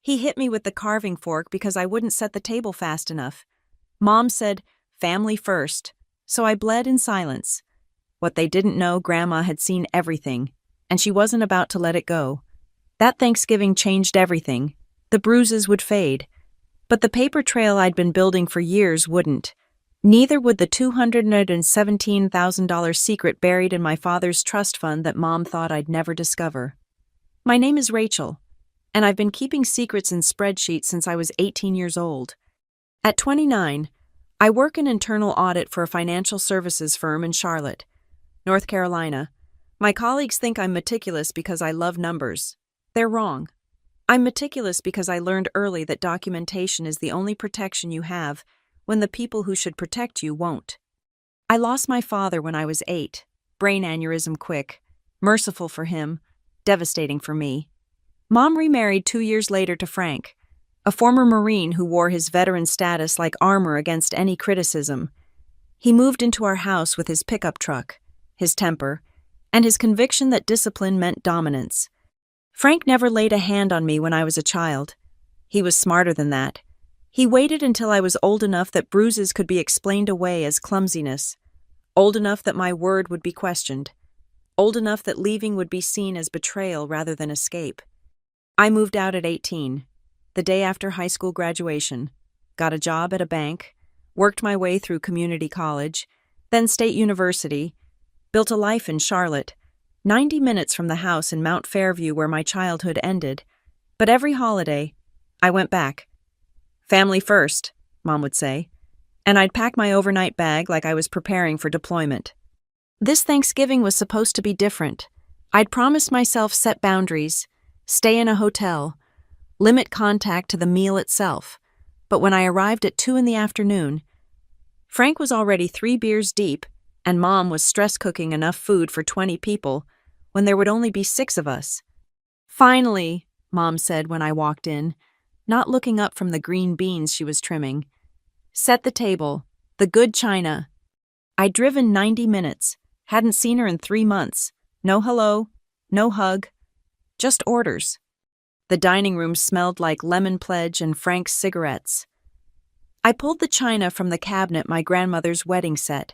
He hit me with the carving fork because I wouldn't set the table fast enough. Mom said, "Family first," so I bled in silence. What they didn't know, Grandma had seen everything, and she wasn't about to let it go. That Thanksgiving changed everything. The bruises would fade, but the paper trail I'd been building for years wouldn't. Neither would the $217,000 secret buried in my father's trust fund that Mom thought I'd never discover. My name is Rachel, and I've been keeping secrets in spreadsheets since I was 18 years old. At 29, I work in internal audit for a financial services firm in Charlotte, North Carolina. My colleagues think I'm meticulous because I love numbers. They're wrong. I'm meticulous because I learned early that documentation is the only protection you have when the people who should protect you won't. I lost my father when I was 8, brain aneurysm quick, merciful for him, devastating for me. Mom remarried 2 years later to Frank, a former Marine who wore his veteran status like armor against any criticism. He moved into our house with his pickup truck, his temper, and his conviction that discipline meant dominance. Frank never laid a hand on me when I was a child. He was smarter than that. He waited until I was old enough that bruises could be explained away as clumsiness, old enough that my word would be questioned, old enough that leaving would be seen as betrayal rather than escape. I moved out at 18, the day after high school graduation, got a job at a bank, worked my way through community college, then state university, built a life in Charlotte, 90 minutes from the house in Mount Fairview where my childhood ended. But every holiday, I went back. Family first, Mom would say, and I'd pack my overnight bag like I was preparing for deployment. This Thanksgiving was supposed to be different. I'd promised myself set boundaries, stay in a hotel, limit contact to the meal itself. But when I arrived at 2 in the afternoon, Frank was already 3 beers deep, and Mom was stress cooking enough food for 20 people when there would only be 6 of us. "Finally," Mom said when I walked in, not looking up from the green beans she was trimming. "Set the table, the good china." I'd driven 90 minutes, hadn't seen her in 3 months. No hello, no hug, just orders. The dining room smelled like lemon pledge and Frank's cigarettes. I pulled the china from the cabinet my grandmother's wedding set.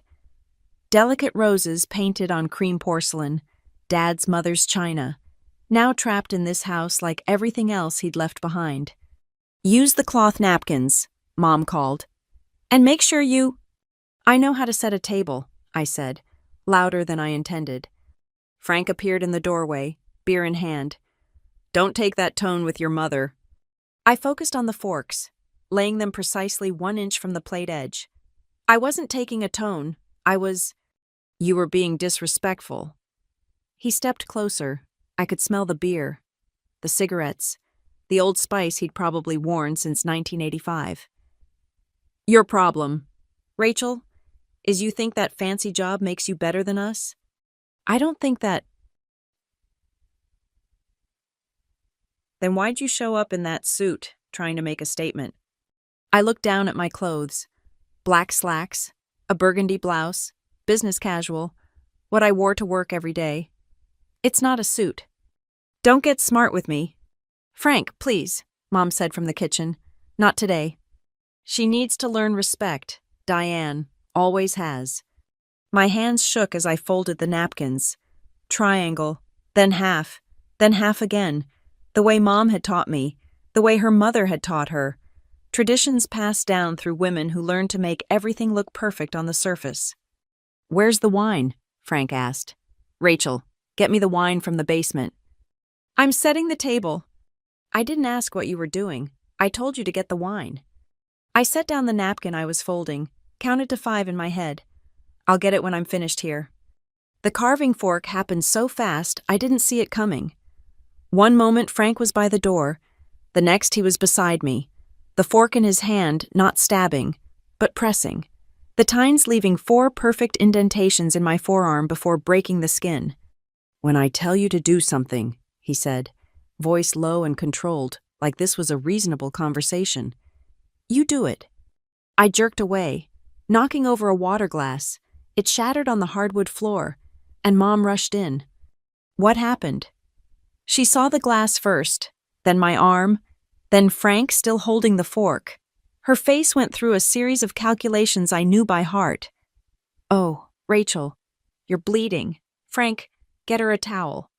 Delicate roses painted on cream porcelain, Dad's mother's china, now trapped in this house like everything else he'd left behind. "Use the cloth napkins," Mom called. "And make sure you—" "I know how to set a table," I said, louder than I intended. Frank appeared in the doorway, beer in hand. "Don't take that tone with your mother." I focused on the forks, laying them precisely 1 inch from the plate edge. I wasn't taking a tone. You were being disrespectful." He stepped closer. I could smell the beer, the cigarettes, the Old Spice he'd probably worn since 1985. "Your problem, Rachel, is you think that fancy job makes you better than us? I don't think that." "Then why'd you show up in that suit, trying to make a statement?" I looked down at my clothes. Black slacks, a burgundy blouse, business casual, what I wore to work every day. "It's not a suit." "Don't get smart with me." "Frank, please," Mom said from the kitchen. "Not today." She needs to learn respect. Diane always has. My hands shook as I folded the napkins. Triangle, then half again. The way Mom had taught me, the way her mother had taught her. Traditions passed down through women who learned to make everything look perfect on the surface. "Where's the wine?" Frank asked. "Rachel, get me the wine from the basement." "I'm setting the table." "I didn't ask what you were doing. I told you to get the wine." I set down the napkin I was folding, counted to 5 in my head. "I'll get it when I'm finished here." The carving fork happened so fast I didn't see it coming. One moment Frank was by the door, the next he was beside me, the fork in his hand, not stabbing, but pressing, the tines leaving 4 perfect indentations in my forearm before breaking the skin. "When I tell you to do something," he said, voice low and controlled, like this was a reasonable conversation, "you do it." I jerked away, knocking over a water glass. It shattered on the hardwood floor, and Mom rushed in. "What happened?" She saw the glass first, then my arm, Then Frank still holding the fork. Her face went through a series of calculations I knew by heart. "Oh, Rachel, you're bleeding. Frank, get her a towel."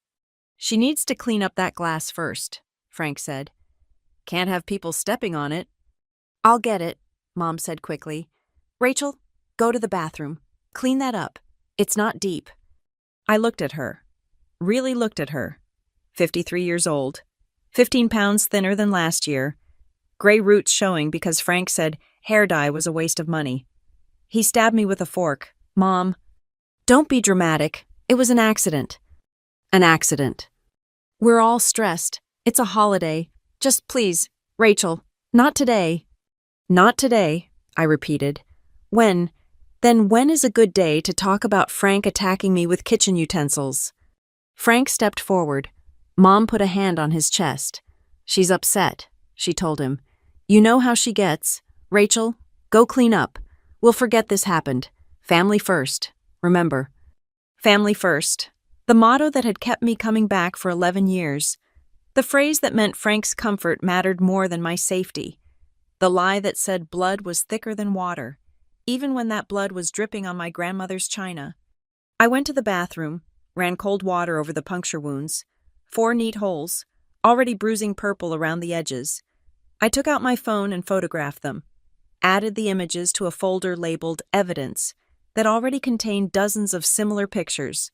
"She needs to clean up that glass first," Frank said. "Can't have people stepping on it." "I'll get it," Mom said quickly. "Rachel, go to the bathroom. Clean that up. It's not deep." I looked at her. Really looked at her. 53 years old. 15 pounds thinner than last year. Gray roots showing because Frank said hair dye was a waste of money. He stabbed me with a fork. "Mom, don't be dramatic. It was an accident." "An accident." "We're all stressed. It's a holiday. Just please, Rachel, not today." "Not today," I repeated. When is a good day to talk about Frank attacking me with kitchen utensils?" Frank stepped forward. Mom put a hand on his chest. "She's upset," she told him. "You know how she gets. Rachel, go clean up. We'll forget this happened. Family first. Remember." Family first. The motto that had kept me coming back for 11 years. The phrase that meant Frank's comfort mattered more than my safety. The lie that said blood was thicker than water, even when that blood was dripping on my grandmother's china. I went to the bathroom, ran cold water over the puncture wounds. 4 neat holes, already bruising purple around the edges. I took out my phone and photographed them. Added the images to a folder labeled Evidence that already contained dozens of similar pictures.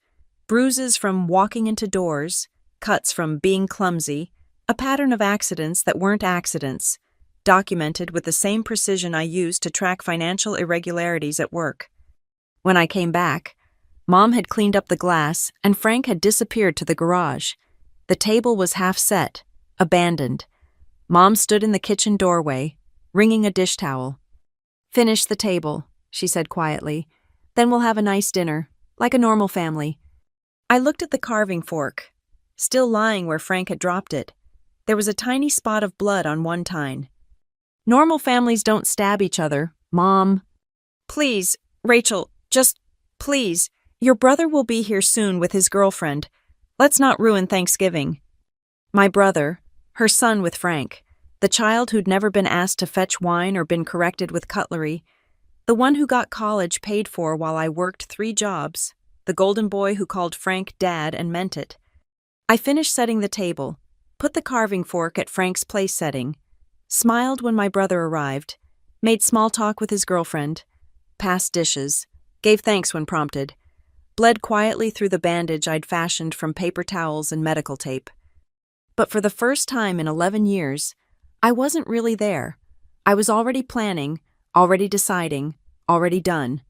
Bruises from walking into doors, cuts from being clumsy, a pattern of accidents that weren't accidents, documented with the same precision I used to track financial irregularities at work. When I came back, Mom had cleaned up the glass and Frank had disappeared to the garage. The table was half set, abandoned. Mom stood in the kitchen doorway, wringing a dish towel. "Finish the table," she said quietly. "Then we'll have a nice dinner, like a normal family." I looked at the carving fork, still lying where Frank had dropped it. There was a tiny spot of blood on one tine. "Normal families don't stab each other, Mom." "Please, Rachel, just please. Your brother will be here soon with his girlfriend. Let's not ruin Thanksgiving." My brother, her son with Frank, the child who'd never been asked to fetch wine or been corrected with cutlery, the one who got college paid for while I worked 3 jobs, the golden boy who called Frank Dad and meant it. I finished setting the table, put the carving fork at Frank's place setting, smiled when my brother arrived, made small talk with his girlfriend, passed dishes, gave thanks when prompted, bled quietly through the bandage I'd fashioned from paper towels and medical tape. But for the first time in 11 years, I wasn't really there. I was already planning, already deciding, already done.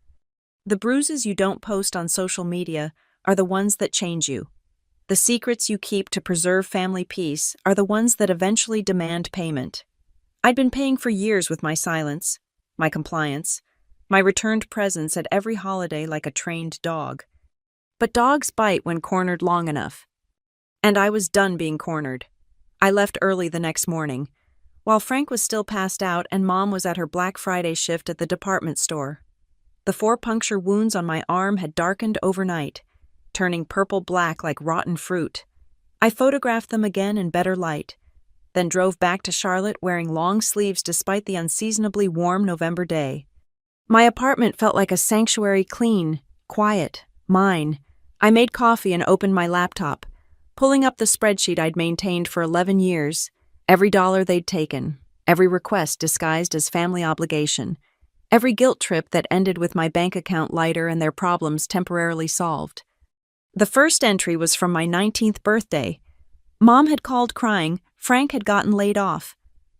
The bruises you don't post on social media are the ones that change you. The secrets you keep to preserve family peace are the ones that eventually demand payment. I'd been paying for years with my silence, my compliance, my returned presence at every holiday like a trained dog. But dogs bite when cornered long enough. And I was done being cornered. I left early the next morning, while Frank was still passed out and Mom was at her Black Friday shift at the department store. The 4 puncture wounds on my arm had darkened overnight, turning purple-black like rotten fruit. I photographed them again in better light, then drove back to Charlotte wearing long sleeves despite the unseasonably warm November day. My apartment felt like a sanctuary, clean, quiet, mine. I made coffee and opened my laptop, pulling up the spreadsheet I'd maintained for 11 years, every dollar they'd taken, every request disguised as family obligation, every guilt trip that ended with my bank account lighter and their problems temporarily solved. The first entry was from my 19th birthday. Mom had called crying Frank had gotten laid off.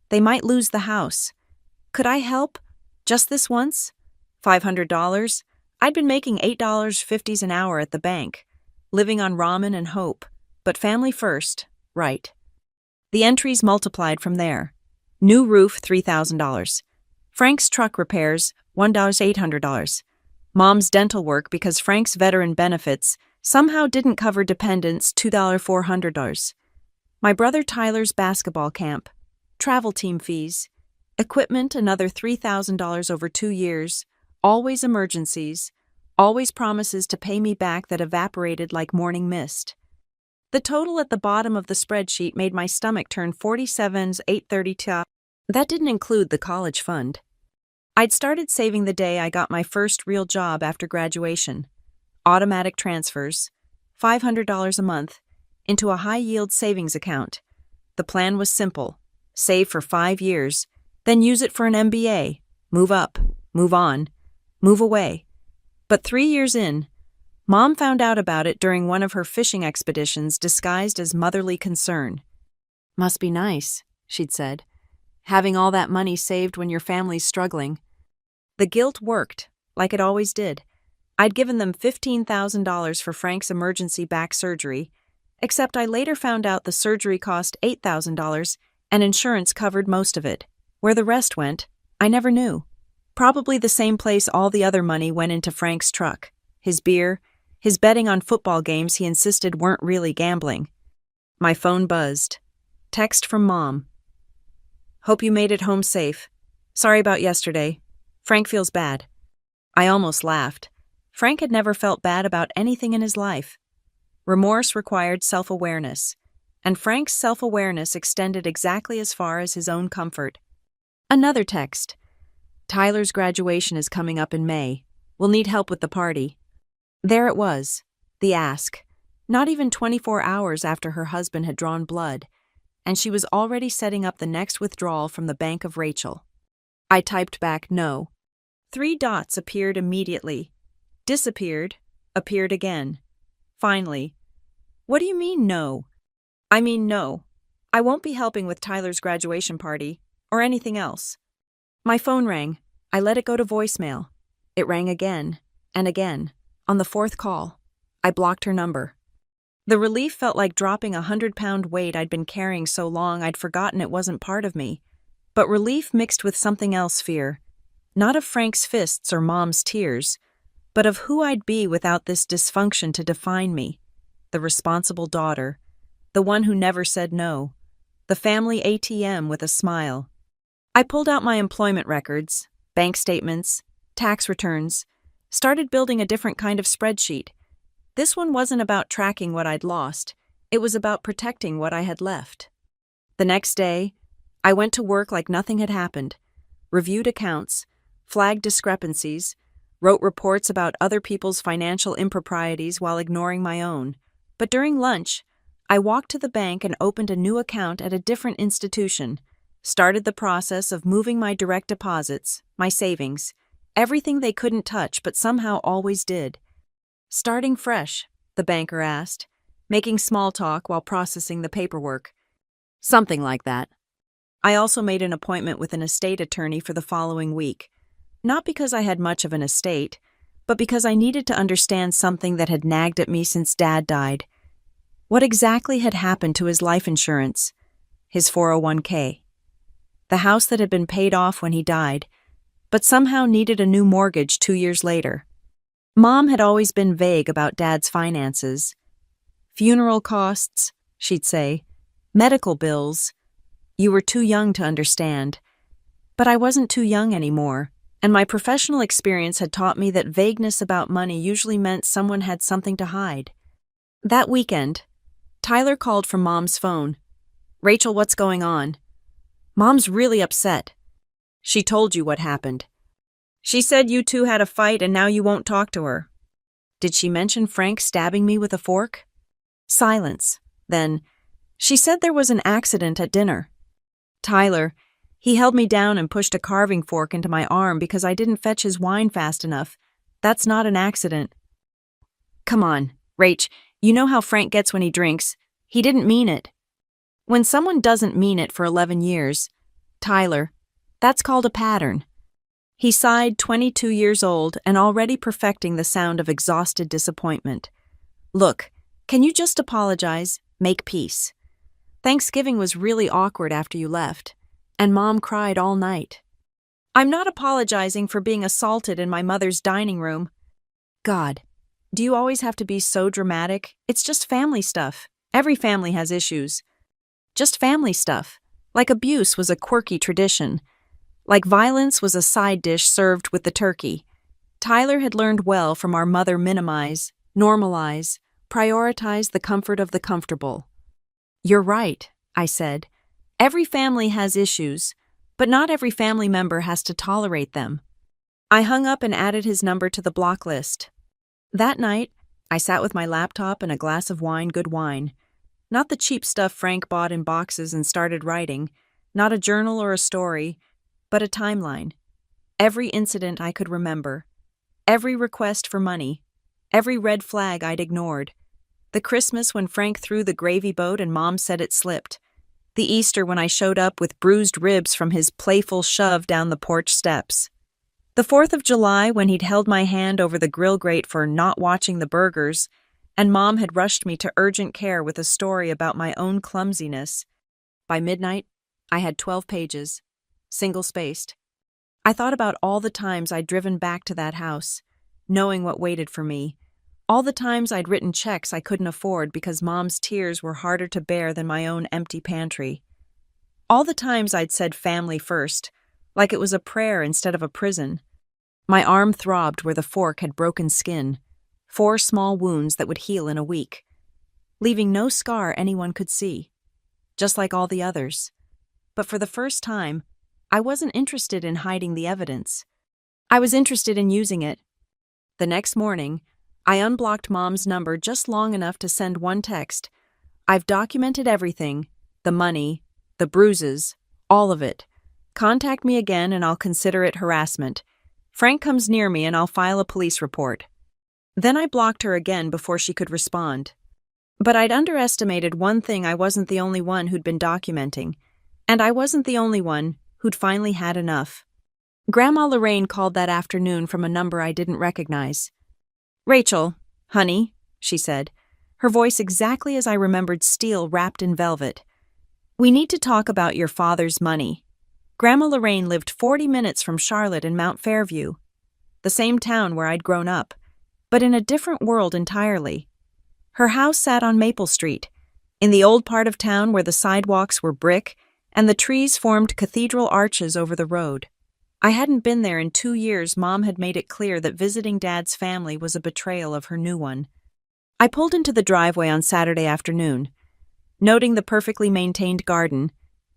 They might lose the house. Could I help? Just this once? $500? I'd been making $8.50 an hour at the bank, living on ramen and hope, but family first, right. The entries multiplied from there. New roof, $3,000. Frank's truck repairs, $1,800. Mom's dental work because Frank's veteran benefits somehow didn't cover dependents, $2,400. My brother Tyler's basketball camp, travel team fees, equipment, another $3,000 over 2 years, always emergencies, always promises to pay me back that evaporated like morning mist. The total at the bottom of the spreadsheet made my stomach turn 47,832. That didn't include the college fund. I'd started saving the day I got my first real job after graduation. Automatic transfers, $500 a month, into a high-yield savings account. The plan was simple: save for 5 years, then use it for an MBA, move up, move on, move away. But 3 years in, Mom found out about it during one of her fishing expeditions disguised as motherly concern. "Must be nice," she'd said, "having all that money saved when your family's struggling." The guilt worked, like it always did. I'd given them $15,000 for Frank's emergency back surgery, except I later found out the surgery cost $8,000 and insurance covered most of it. Where the rest went, I never knew. Probably the same place all the other money went into Frank's truck, his beer, his betting on football games he insisted weren't really gambling. My phone buzzed. Text from Mom. "Hope you made it home safe. Sorry about yesterday. Frank feels bad." I almost laughed. Frank had never felt bad about anything in his life. Remorse required self-awareness, and Frank's self-awareness extended exactly as far as his own comfort. Another text. "Tyler's graduation is coming up in May. We'll need help with the party." There it was, the ask, not even 24 hours after her husband had drawn blood, and she was already setting up the next withdrawal from the bank of Rachel. I typed back no. 3 dots appeared immediately, disappeared, appeared again. Finally, "What do you mean no?" "I mean no. I won't be helping with Tyler's graduation party, or anything else." My phone rang. I let it go to voicemail. It rang again, and again. On the 4th call, I blocked her number. The relief felt like dropping a 100-pound weight I'd been carrying so long I'd forgotten it wasn't part of me. But relief mixed with something else: fear. Not of Frank's fists or Mom's tears, but of who I'd be without this dysfunction to define me. The responsible daughter, the one who never said no, the family ATM with a smile. I pulled out my employment records, bank statements, tax returns, started building a different kind of spreadsheet. This one wasn't about tracking what I'd lost, it was about protecting what I had left. The next day, I went to work like nothing had happened, reviewed accounts, flagged discrepancies, wrote reports about other people's financial improprieties while ignoring my own. But during lunch, I walked to the bank and opened a new account at a different institution, started the process of moving my direct deposits, my savings, everything they couldn't touch but somehow always did. "Starting fresh?" the banker asked, making small talk while processing the paperwork. "Something like that." I also made an appointment with an estate attorney for the following week, not because I had much of an estate, but because I needed to understand something that had nagged at me since Dad died. What exactly had happened to his life insurance, his 401k? The house that had been paid off when he died, but somehow needed a new mortgage 2 years later. Mom had always been vague about Dad's finances. "Funeral costs," she'd say, "medical bills. You were too young to understand." But I wasn't too young anymore, and my professional experience had taught me that vagueness about money usually meant someone had something to hide. That weekend, Tyler called from Mom's phone. "Rachel, what's going on?" "Mom's really upset." "She told you what happened." "She said you two had a fight and now you won't talk to her." "Did she mention Frank stabbing me with a fork?" Silence. Then, "She said there was an accident at dinner." "Tyler, he held me down and pushed a carving fork into my arm because I didn't fetch his wine fast enough. That's not an accident." "Come on, Rach, you know how Frank gets when he drinks. He didn't mean it." When someone doesn't mean it for 11 years, Tyler, that's called a pattern. He sighed, 22 years old and already perfecting the sound of exhausted disappointment. "Look, can you just apologize, make peace? Thanksgiving was really awkward after you left, and Mom cried all night." "I'm not apologizing for being assaulted in my mother's dining room." "God, do you always have to be so dramatic? It's just family stuff. Every family has issues. Just family stuff. Like abuse was a quirky tradition. Like violence was a side dish served with the turkey. Tyler had learned well from our mother: minimize, normalize, Prioritize the comfort of the comfortable. You're right, I said. Every family has issues, but not every family member has to tolerate them. I hung up and added his number to the block list. That night, I sat with my laptop and a glass of wine, good wine. Not the cheap stuff Frank bought in boxes, and started writing. Not a journal or a story, but a timeline. Every incident I could remember. Every request for money. Every red flag I'd ignored. The Christmas when Frank threw the gravy boat and Mom said it slipped. The Easter when I showed up with bruised ribs from his playful shove down the porch steps. The 4th of July when he'd held my hand over the grill grate for not watching the burgers, and Mom had rushed me to urgent care with a story about my own clumsiness. By midnight, I had 12 pages, single-spaced. I thought about all the times I'd driven back to that house, knowing what waited for me. All the times I'd written checks I couldn't afford because Mom's tears were harder to bear than my own empty pantry. All the times I'd said family first, like it was a prayer instead of a prison. My arm throbbed where the fork had broken skin, 4 small wounds that would heal in a week, leaving no scar anyone could see, just like all the others. But for the first time, I wasn't interested in hiding the evidence. I was interested in using it. The next morning, I unblocked Mom's number just long enough to send one text. I've documented everything, the money, the bruises, all of it. Contact me again and I'll consider it harassment. Frank comes near me and I'll file a police report. Then I blocked her again before she could respond. But I'd underestimated one thing: I wasn't the only one who'd been documenting. And I wasn't the only one who'd finally had enough. Grandma Lorraine called that afternoon from a number I didn't recognize. "Rachel, honey," she said, her voice exactly as I remembered steel wrapped in velvet. "We need to talk about your father's money." Grandma Lorraine lived 40 minutes from Charlotte in Mount Fairview, the same town where I'd grown up, but in a different world entirely. Her house sat on Maple Street, in the old part of town where the sidewalks were brick and the trees formed cathedral arches over the road. I hadn't been there in 2 years. Mom had made it clear that visiting Dad's family was a betrayal of her new one. I pulled into the driveway on Saturday afternoon, noting the perfectly maintained garden,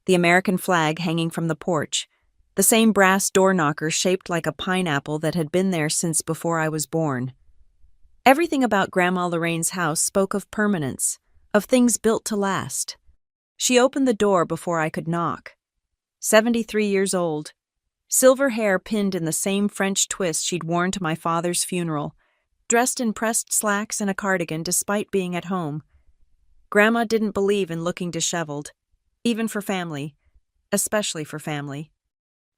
the American flag hanging from the porch, the same brass door knocker shaped like a pineapple that had been there since before I was born. Everything about Grandma Lorraine's house spoke of permanence, of things built to last. She opened the door before I could knock. 73 years old, silver hair pinned in the same French twist she'd worn to my father's funeral, dressed in pressed slacks and a cardigan despite being at home. Grandma didn't believe in looking disheveled, even for family, especially for family.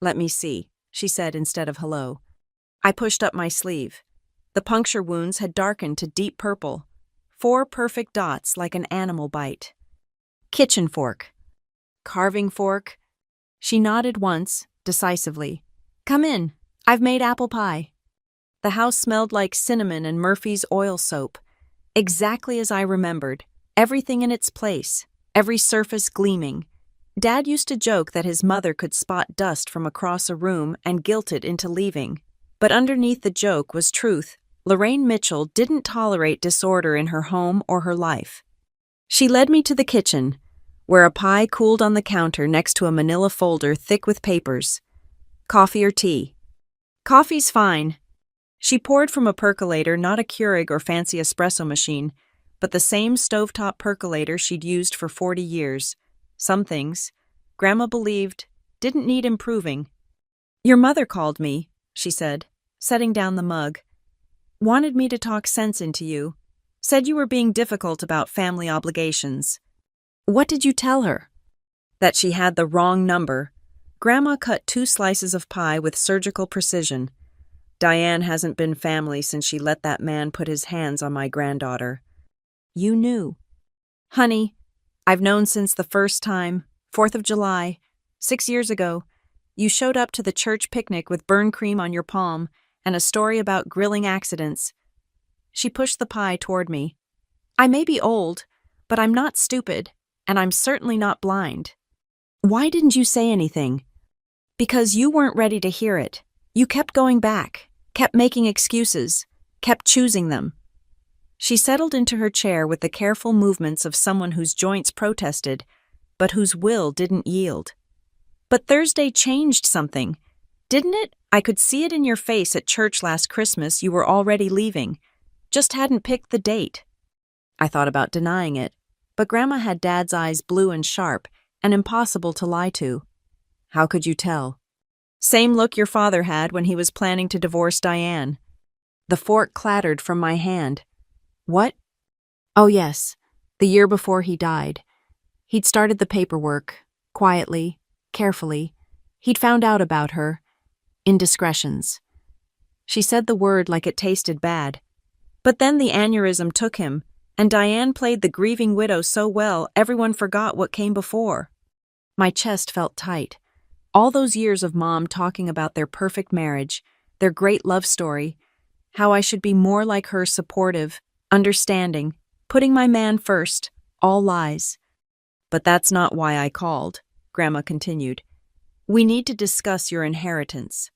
"Let me see," she said instead of hello. I pushed up my sleeve. The puncture wounds had darkened to deep purple, 4 perfect dots like an animal bite. "Kitchen fork." "Carving fork." She nodded once, decisively. "Come in. I've made apple pie." The house smelled like cinnamon and Murphy's oil soap, exactly as I remembered, everything in its place, every surface gleaming. Dad used to joke that his mother could spot dust from across a room and guilt it into leaving. But underneath the joke was truth. Lorraine Mitchell didn't tolerate disorder in her home or her life. She led me to the kitchen, where a pie cooled on the counter next to a manila folder thick with papers. "Coffee or tea?" "Coffee's fine." She poured from a percolator, not a Keurig or fancy espresso machine, but the same stovetop percolator she'd used for 40 years. Some things, Grandma believed, didn't need improving. "Your mother called me," she said, setting down the mug. "Wanted me to talk sense into you. Said you were being difficult about family obligations." "What did you tell her?" "That she had the wrong number." Grandma cut 2 slices of pie with surgical precision. "Diane hasn't been family since she let that man put his hands on my granddaughter." "You knew." "Honey, I've known since the first time, 4th of July, 6 years ago. You showed up to the church picnic with burn cream on your palm and a story about grilling accidents." She pushed the pie toward me. "I may be old, but I'm not stupid, and I'm certainly not blind." "Why didn't you say anything?" "Because you weren't ready to hear it. You kept going back, kept making excuses, kept choosing them." She settled into her chair with the careful movements of someone whose joints protested, but whose will didn't yield. But Thursday changed something, didn't it? I could see it in your face at church last Christmas. You were already leaving. Just hadn't picked the date. I thought about denying it, but Grandma had Dad's eyes blue and sharp and impossible to lie to. How could you tell? Same look your father had when he was planning to divorce Diane. The fork clattered from my hand. What? Oh yes, the year before he died. He'd started the paperwork, quietly, carefully. He'd found out about her. Indiscretions. She said the word like it tasted bad. But then the aneurysm took him, and Diane played the grieving widow so well everyone forgot what came before. My chest felt tight. All those years of Mom talking about their perfect marriage, their great love story, how I should be more like her, supportive, understanding, putting my man first, all lies. But that's not why I called, Grandma continued. We need to discuss your inheritance.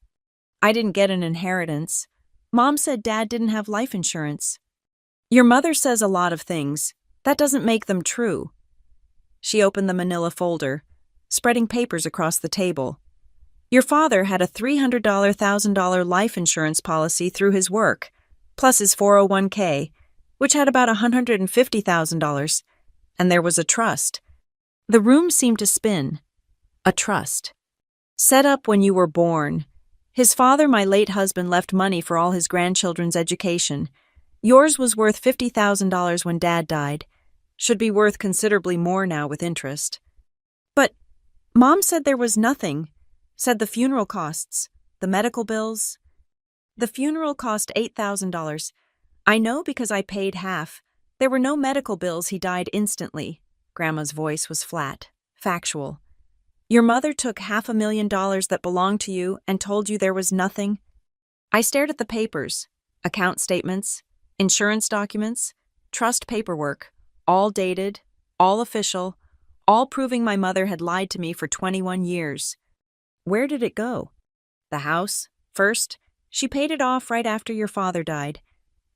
I didn't get an inheritance. Mom said Dad didn't have life insurance. Your mother says a lot of things. That doesn't make them true. She opened the manila folder, spreading papers across the table. Your father had a $300,000 life insurance policy through his work, plus his 401k, which had about $150,000, and there was a trust. The room seemed to spin. A trust. Set up when you were born. His father, my late husband, left money for all his grandchildren's education. Yours was worth $50,000 when Dad died. Should be worth considerably more now with interest. But Mom said there was nothing. Said the funeral costs, the medical bills. The funeral cost $8,000. I know because I paid half. There were no medical bills. He died instantly. Grandma's voice was flat, factual. Your mother took $500,000 that belonged to you and told you there was nothing? I stared at the papers, account statements, insurance documents, trust paperwork, all dated, all official, all proving my mother had lied to me for 21 years. Where did it go? The house, first. She paid it off right after your father died.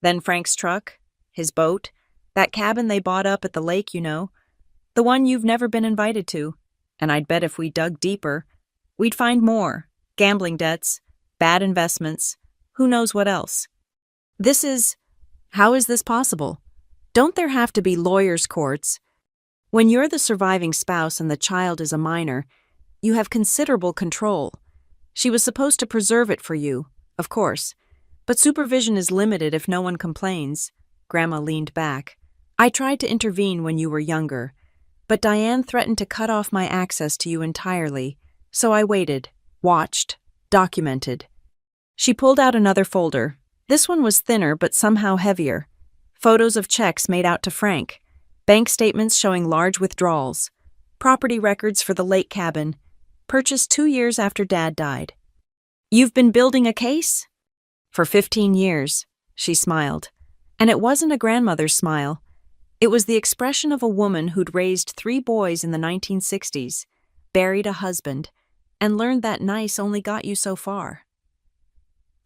Then Frank's truck, his boat, that cabin they bought up at the lake, you know, the one you've never been invited to. And I'd bet if we dug deeper, we'd find more. Gambling debts, bad investments, who knows what else. How is this possible? Don't there have to be lawyers' courts? When you're the surviving spouse and the child is a minor, you have considerable control. She was supposed to preserve it for you, of course, but supervision is limited if no one complains. Grandma leaned back. I tried to intervene when you were younger, but Diane threatened to cut off my access to you entirely, so I waited, watched, documented. She pulled out another folder. This one was thinner but somehow heavier. Photos of checks made out to Frank, bank statements showing large withdrawals, property records for the lake cabin, purchased 2 years after Dad died. You've been building a case? For 15 years, she smiled. And it wasn't a grandmother's smile. It was the expression of a woman who'd raised 3 boys in the 1960s, buried a husband, and learned that nice only got you so far.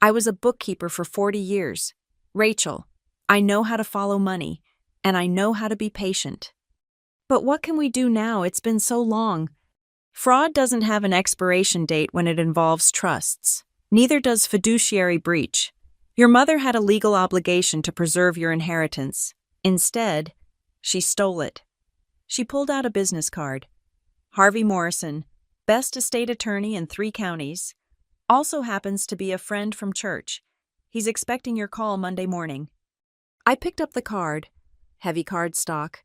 I was a bookkeeper for 40 years. Rachel, I know how to follow money, and I know how to be patient. But what can we do now? It's been so long. Fraud doesn't have an expiration date when it involves trusts. Neither does fiduciary breach. Your mother had a legal obligation to preserve your inheritance. Instead, she stole it. She pulled out a business card. Harvey Morrison, best estate attorney in 3 counties, also happens to be a friend from church. He's expecting your call Monday morning. I picked up the card. Heavy cardstock,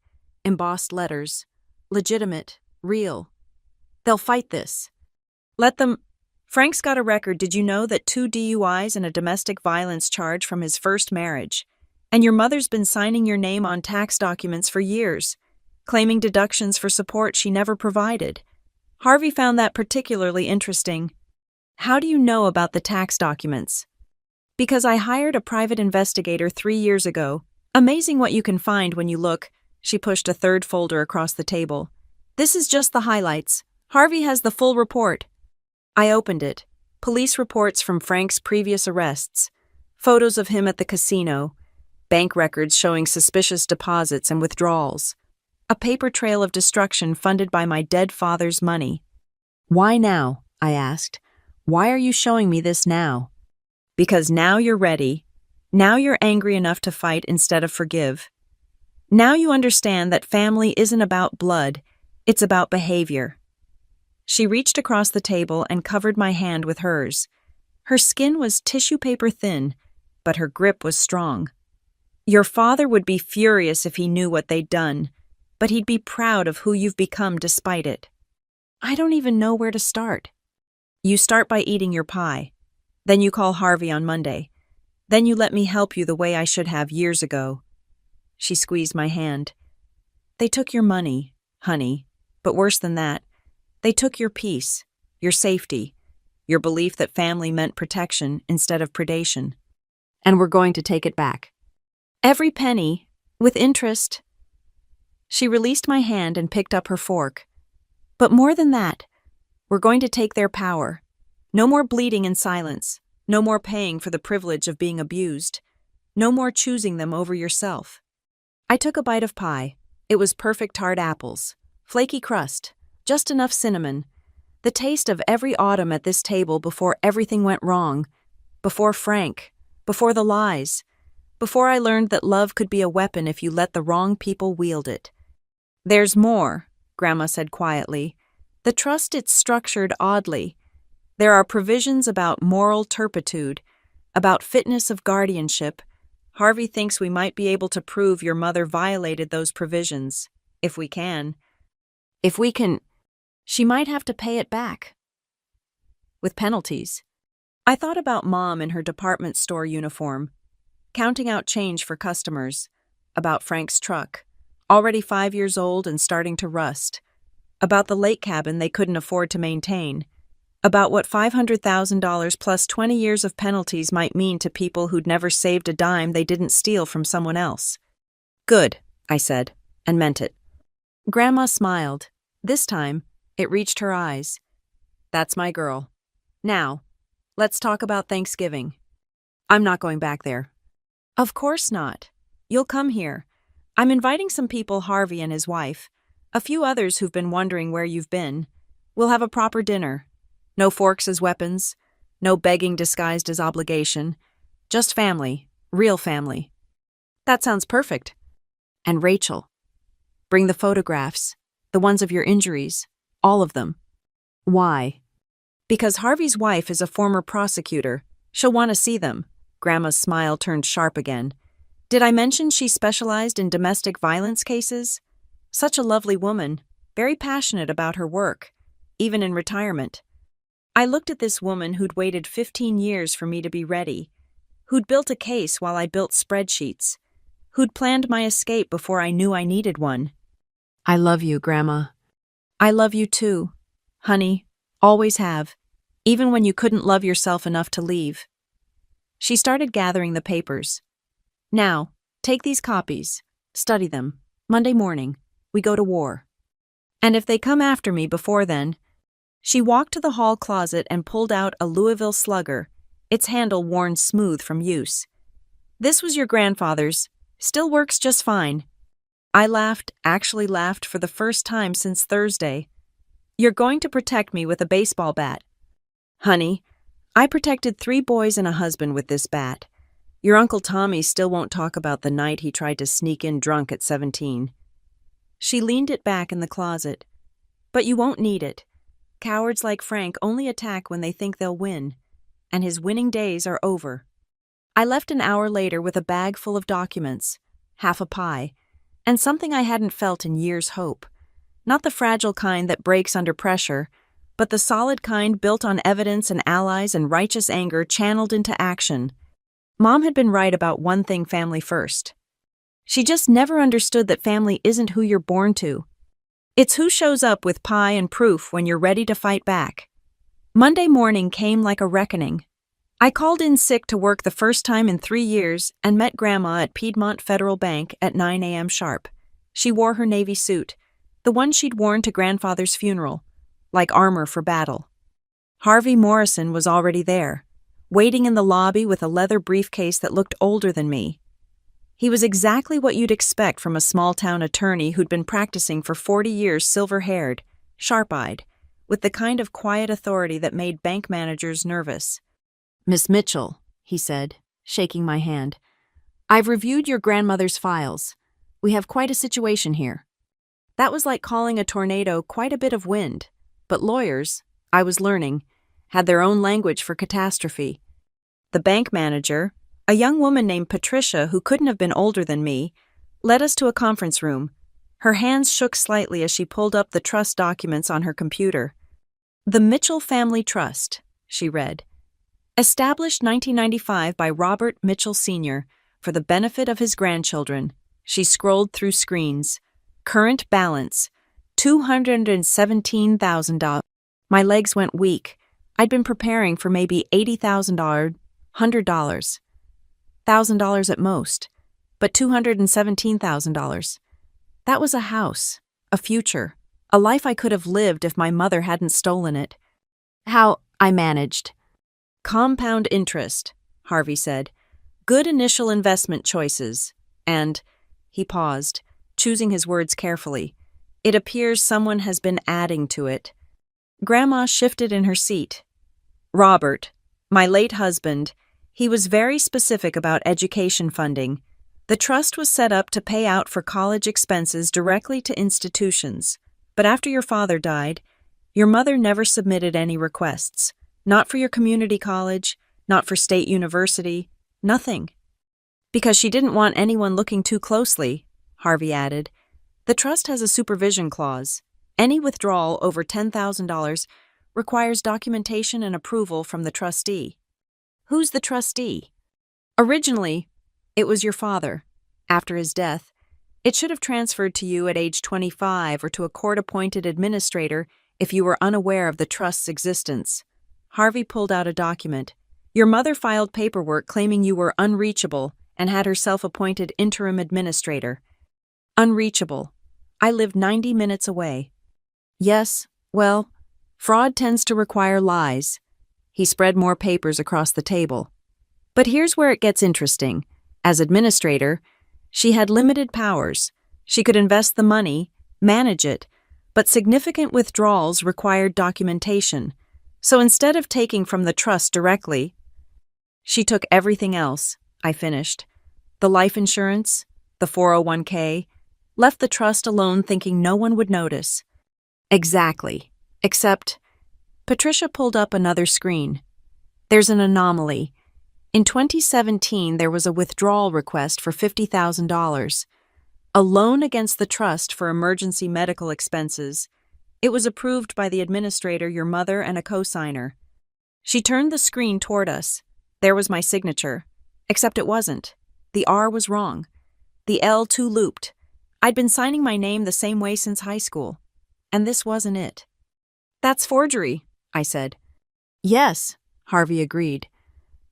embossed letters, legitimate, real. They'll fight this. Let them. Frank's got a record. Did you know that 2 DUIs and a domestic violence charge from his first marriage? And your mother's been signing your name on tax documents for years, claiming deductions for support she never provided. Harvey found that particularly interesting. How do you know about the tax documents? Because I hired a private investigator 3 years ago. Amazing what you can find when you look. She pushed a third folder across the table. This is just the highlights. Harvey has the full report. I opened it. Police reports from Frank's previous arrests. Photos of him at the casino. bank records showing suspicious deposits and withdrawals, a paper trail of destruction funded by my dead father's money. "Why now?" I asked. "Why are you showing me this now?" "Because now you're ready. Now you're angry enough to fight instead of forgive. Now you understand that family isn't about blood, it's about behavior." She reached across the table and covered my hand with hers. Her skin was tissue paper thin, but her grip was strong. "Your father would be furious if he knew what they'd done, but he'd be proud of who you've become despite it." I don't even know where to start. "You start by eating your pie. Then you call Harvey on Monday. Then you let me help you the way I should have years ago." She squeezed my hand. "They took your money, honey, but worse than that, they took your peace, your safety, your belief that family meant protection instead of predation. And we're going to take it back. Every penny, with interest." She released my hand and picked up her fork. "But more than that, we're going to take their power. No more bleeding in silence. No more paying for the privilege of being abused. No more choosing them over yourself." I took a bite of pie. It was perfect hard apples, flaky crust, just enough cinnamon, the taste of every autumn at this table before everything went wrong, before Frank, before the lies, before I learned that love could be a weapon if you let the wrong people wield it. "There's more," Grandma said quietly. "The trust, it's structured oddly. There are provisions about moral turpitude, about fitness of guardianship. Harvey thinks we might be able to prove your mother violated those provisions, if we can. If we can, she might have to pay it back. With penalties." I thought about Mom in her department store uniform, counting out change for customers, about Frank's truck, already 5 years old and starting to rust, about the lake cabin they couldn't afford to maintain, about what $500,000 plus 20 years of penalties might mean to people who'd never saved a dime they didn't steal from someone else. "Good," I said, and meant it. Grandma smiled. This time, it reached her eyes. "That's my girl. Now, let's talk about Thanksgiving." "I'm not going back there." "Of course not. You'll come here. I'm inviting some people, Harvey and his wife, a few others who've been wondering where you've been. We'll have a proper dinner. No forks as weapons, no begging disguised as obligation. Just family, real family." "That sounds perfect." "And Rachel. Bring the photographs, the ones of your injuries, all of them." "Why?" "Because Harvey's wife is a former prosecutor. She'll want to see them." Grandma's smile turned sharp again. "Did I mention she specialized in domestic violence cases? Such a lovely woman, very passionate about her work, even in retirement. I looked at this woman who'd waited 15 years for me to be ready, who'd built a case while I built spreadsheets, who'd planned my escape before I knew I needed one." "I love you, Grandma." "I love you too, honey, always have, even when you couldn't love yourself enough to leave." She started gathering the papers. "Now, take these copies, study them. Monday morning, we go to war. And if they come after me before then..." She walked to the hall closet and pulled out a Louisville Slugger, its handle worn smooth from use. "This was your grandfather's. Still works just fine." I laughed, actually laughed for the first time since Thursday. "You're going to protect me with a baseball bat." "Honey, I protected 3 boys and a husband with this bat. Your Uncle Tommy still won't talk about the night he tried to sneak in drunk at 17. She leaned it back in the closet. "But you won't need it. Cowards like Frank only attack when they think they'll win, and his winning days are over." I left an hour later with a bag full of documents, half a pie, and something I hadn't felt in years: hope. Not the fragile kind that breaks under pressure, but the solid kind built on evidence and allies and righteous anger channeled into action. Mom had been right about one thing: family first. She just never understood that family isn't who you're born to. It's who shows up with pie and proof when you're ready to fight back. Monday morning came like a reckoning. I called in sick to work the first time in 3 years and met Grandma at Piedmont Federal Bank at 9 a.m. sharp. She wore her navy suit, the one she'd worn to Grandfather's funeral, like armor for battle. Harvey Morrison was already there, waiting in the lobby with a leather briefcase that looked older than me. He was exactly what you'd expect from a small-town attorney who'd been practicing for 40 years, silver-haired, sharp-eyed, with the kind of quiet authority that made bank managers nervous. "Miss Mitchell," he said, shaking my hand, "I've reviewed your grandmother's files. We have quite a situation here." That was like calling a tornado quite a bit of wind, but lawyers, I was learning, had their own language for catastrophe. The bank manager, a young woman named Patricia who couldn't have been older than me, led us to a conference room. Her hands shook slightly as she pulled up the trust documents on her computer. "The Mitchell Family Trust," she read. "Established 1995 by Robert Mitchell Sr. for the benefit of his grandchildren." She scrolled through screens. "Current balance, $217,000. My legs went weak. I'd been preparing for maybe $80,000, $100, $1,000 at most, but $217,000. That was a house, a future, a life I could have lived if my mother hadn't stolen it. How I managed. "Compound interest," Harvey said. "Good initial investment choices. And," he paused, choosing his words carefully, "it appears someone has been adding to it." Grandma shifted in her seat. "Robert, my late husband, he was very specific about education funding. The trust was set up to pay out for college expenses directly to institutions. But after your father died, your mother never submitted any requests. Not for your community college, not for state university, nothing. Because she didn't want anyone looking too closely," Harvey added. "The trust has a supervision clause. Any withdrawal over $10,000 requires documentation and approval from the trustee." "Who's the trustee?" "Originally, it was your father. After his death, it should have transferred to you at age 25 or to a court-appointed administrator if you were unaware of the trust's existence." Harvey pulled out a document. "Your mother filed paperwork claiming you were unreachable and had herself appointed interim administrator." "Unreachable. I lived 90 minutes away." "Yes, well, fraud tends to require lies." He spread more papers across the table. "But here's where it gets interesting. As administrator, she had limited powers. She could invest the money, manage it, but significant withdrawals required documentation. So instead of taking from the trust directly, she took everything else," I finished. "The life insurance, the 401k, left the trust alone thinking no one would notice." "Exactly. Except," Patricia pulled up another screen. "There's an anomaly. In 2017, there was a withdrawal request for $50,000. A loan against the trust for emergency medical expenses. It was approved by the administrator, your mother, and a co-signer." She turned the screen toward us. There was my signature. Except it wasn't. The R was wrong. The L too looped. I'd been signing my name the same way since high school. And this wasn't it. "That's forgery," I said. "Yes," Harvey agreed.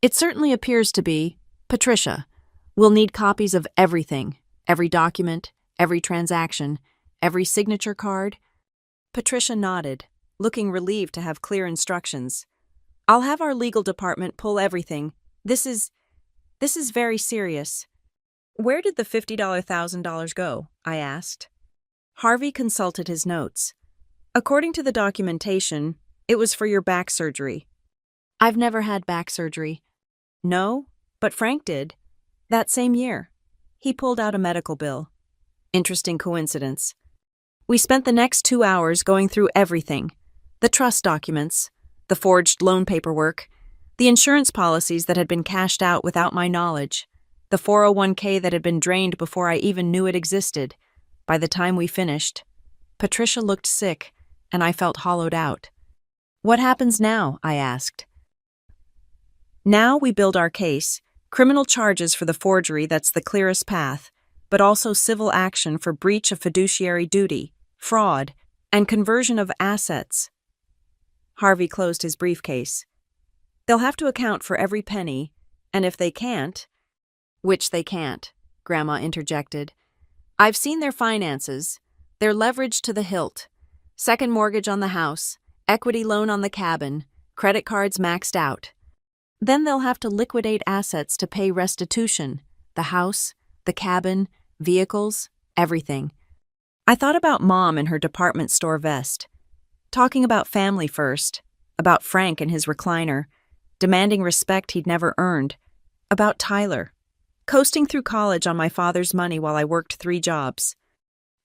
"It certainly appears to be. Patricia, we'll need copies of everything, every document, every transaction, every signature card." Patricia nodded, looking relieved to have clear instructions. "I'll have our legal department pull everything. This is very serious." "Where did the $50,000 go?" I asked. Harvey consulted his notes. "According to the documentation, it was for your back surgery." "I've never had back surgery." "No, but Frank did. That same year." He pulled out a medical bill. Interesting coincidence. We spent the next 2 hours going through everything. The trust documents, the forged loan paperwork, the insurance policies that had been cashed out without my knowledge, the 401k that had been drained before I even knew it existed. By the time we finished, Patricia looked sick, and I felt hollowed out. "What happens now?" I asked. "Now we build our case, criminal charges for the forgery, that's the clearest path, but also civil action for breach of fiduciary duty, fraud, and conversion of assets." Harvey closed his briefcase. "They'll have to account for every penny, and if they can't—" "Which they can't," Grandma interjected. "I've seen their finances. They're leveraged to the hilt. Second mortgage on the house, equity loan on the cabin, credit cards maxed out. Then they'll have to liquidate assets to pay restitution, the house, the cabin, vehicles, everything. I thought about Mom in her department store vest, talking about family first, about Frank and his recliner, demanding respect he'd never earned, about Tyler, coasting through college on my father's money while I worked 3 jobs.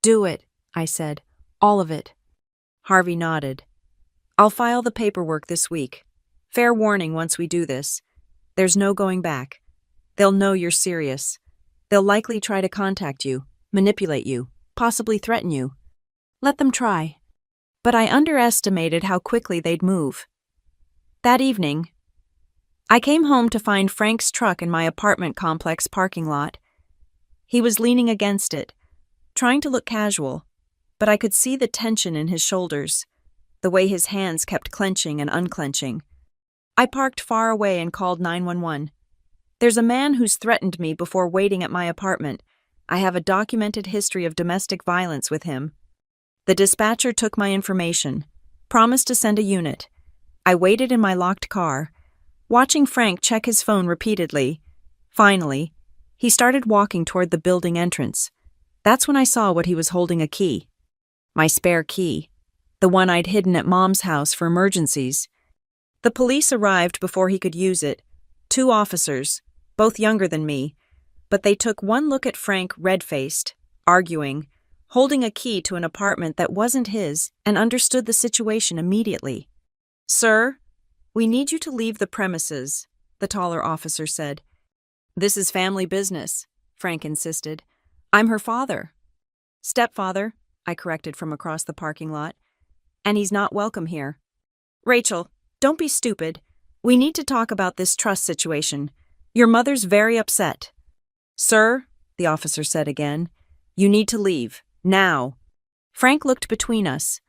"Do it," I said. "All of it." Harvey nodded. "I'll file the paperwork this week. Fair warning once we do this. There's no going back. They'll know you're serious. They'll likely try to contact you, manipulate you, possibly threaten you. Let them try." But I underestimated how quickly they'd move. That evening, I came home to find Frank's truck in my apartment complex parking lot. He was leaning against it, trying to look casual, but I could see the tension in his shoulders, the way his hands kept clenching and unclenching. I parked far away and called 911. "There's a man who's threatened me before waiting at my apartment. I have a documented history of domestic violence with him." The dispatcher took my information, promised to send a unit. I waited in my locked car, watching Frank check his phone repeatedly. Finally, he started walking toward the building entrance. That's when I saw what he was holding: a key. My spare key, the one I'd hidden at Mom's house for emergencies. The police arrived before he could use it. 2 officers, both younger than me, but they took one look at Frank red-faced, arguing, holding a key to an apartment that wasn't his, and understood the situation immediately. "Sir, we need you to leave the premises," the taller officer said. "This is family business," Frank insisted. "I'm her father." "Stepfather," I corrected from across the parking lot. "And he's not welcome here." "Rachel, don't be stupid. We need to talk about this trust situation. Your mother's very upset." "Sir," the officer said again, "you need to leave. Now." Frank looked between us,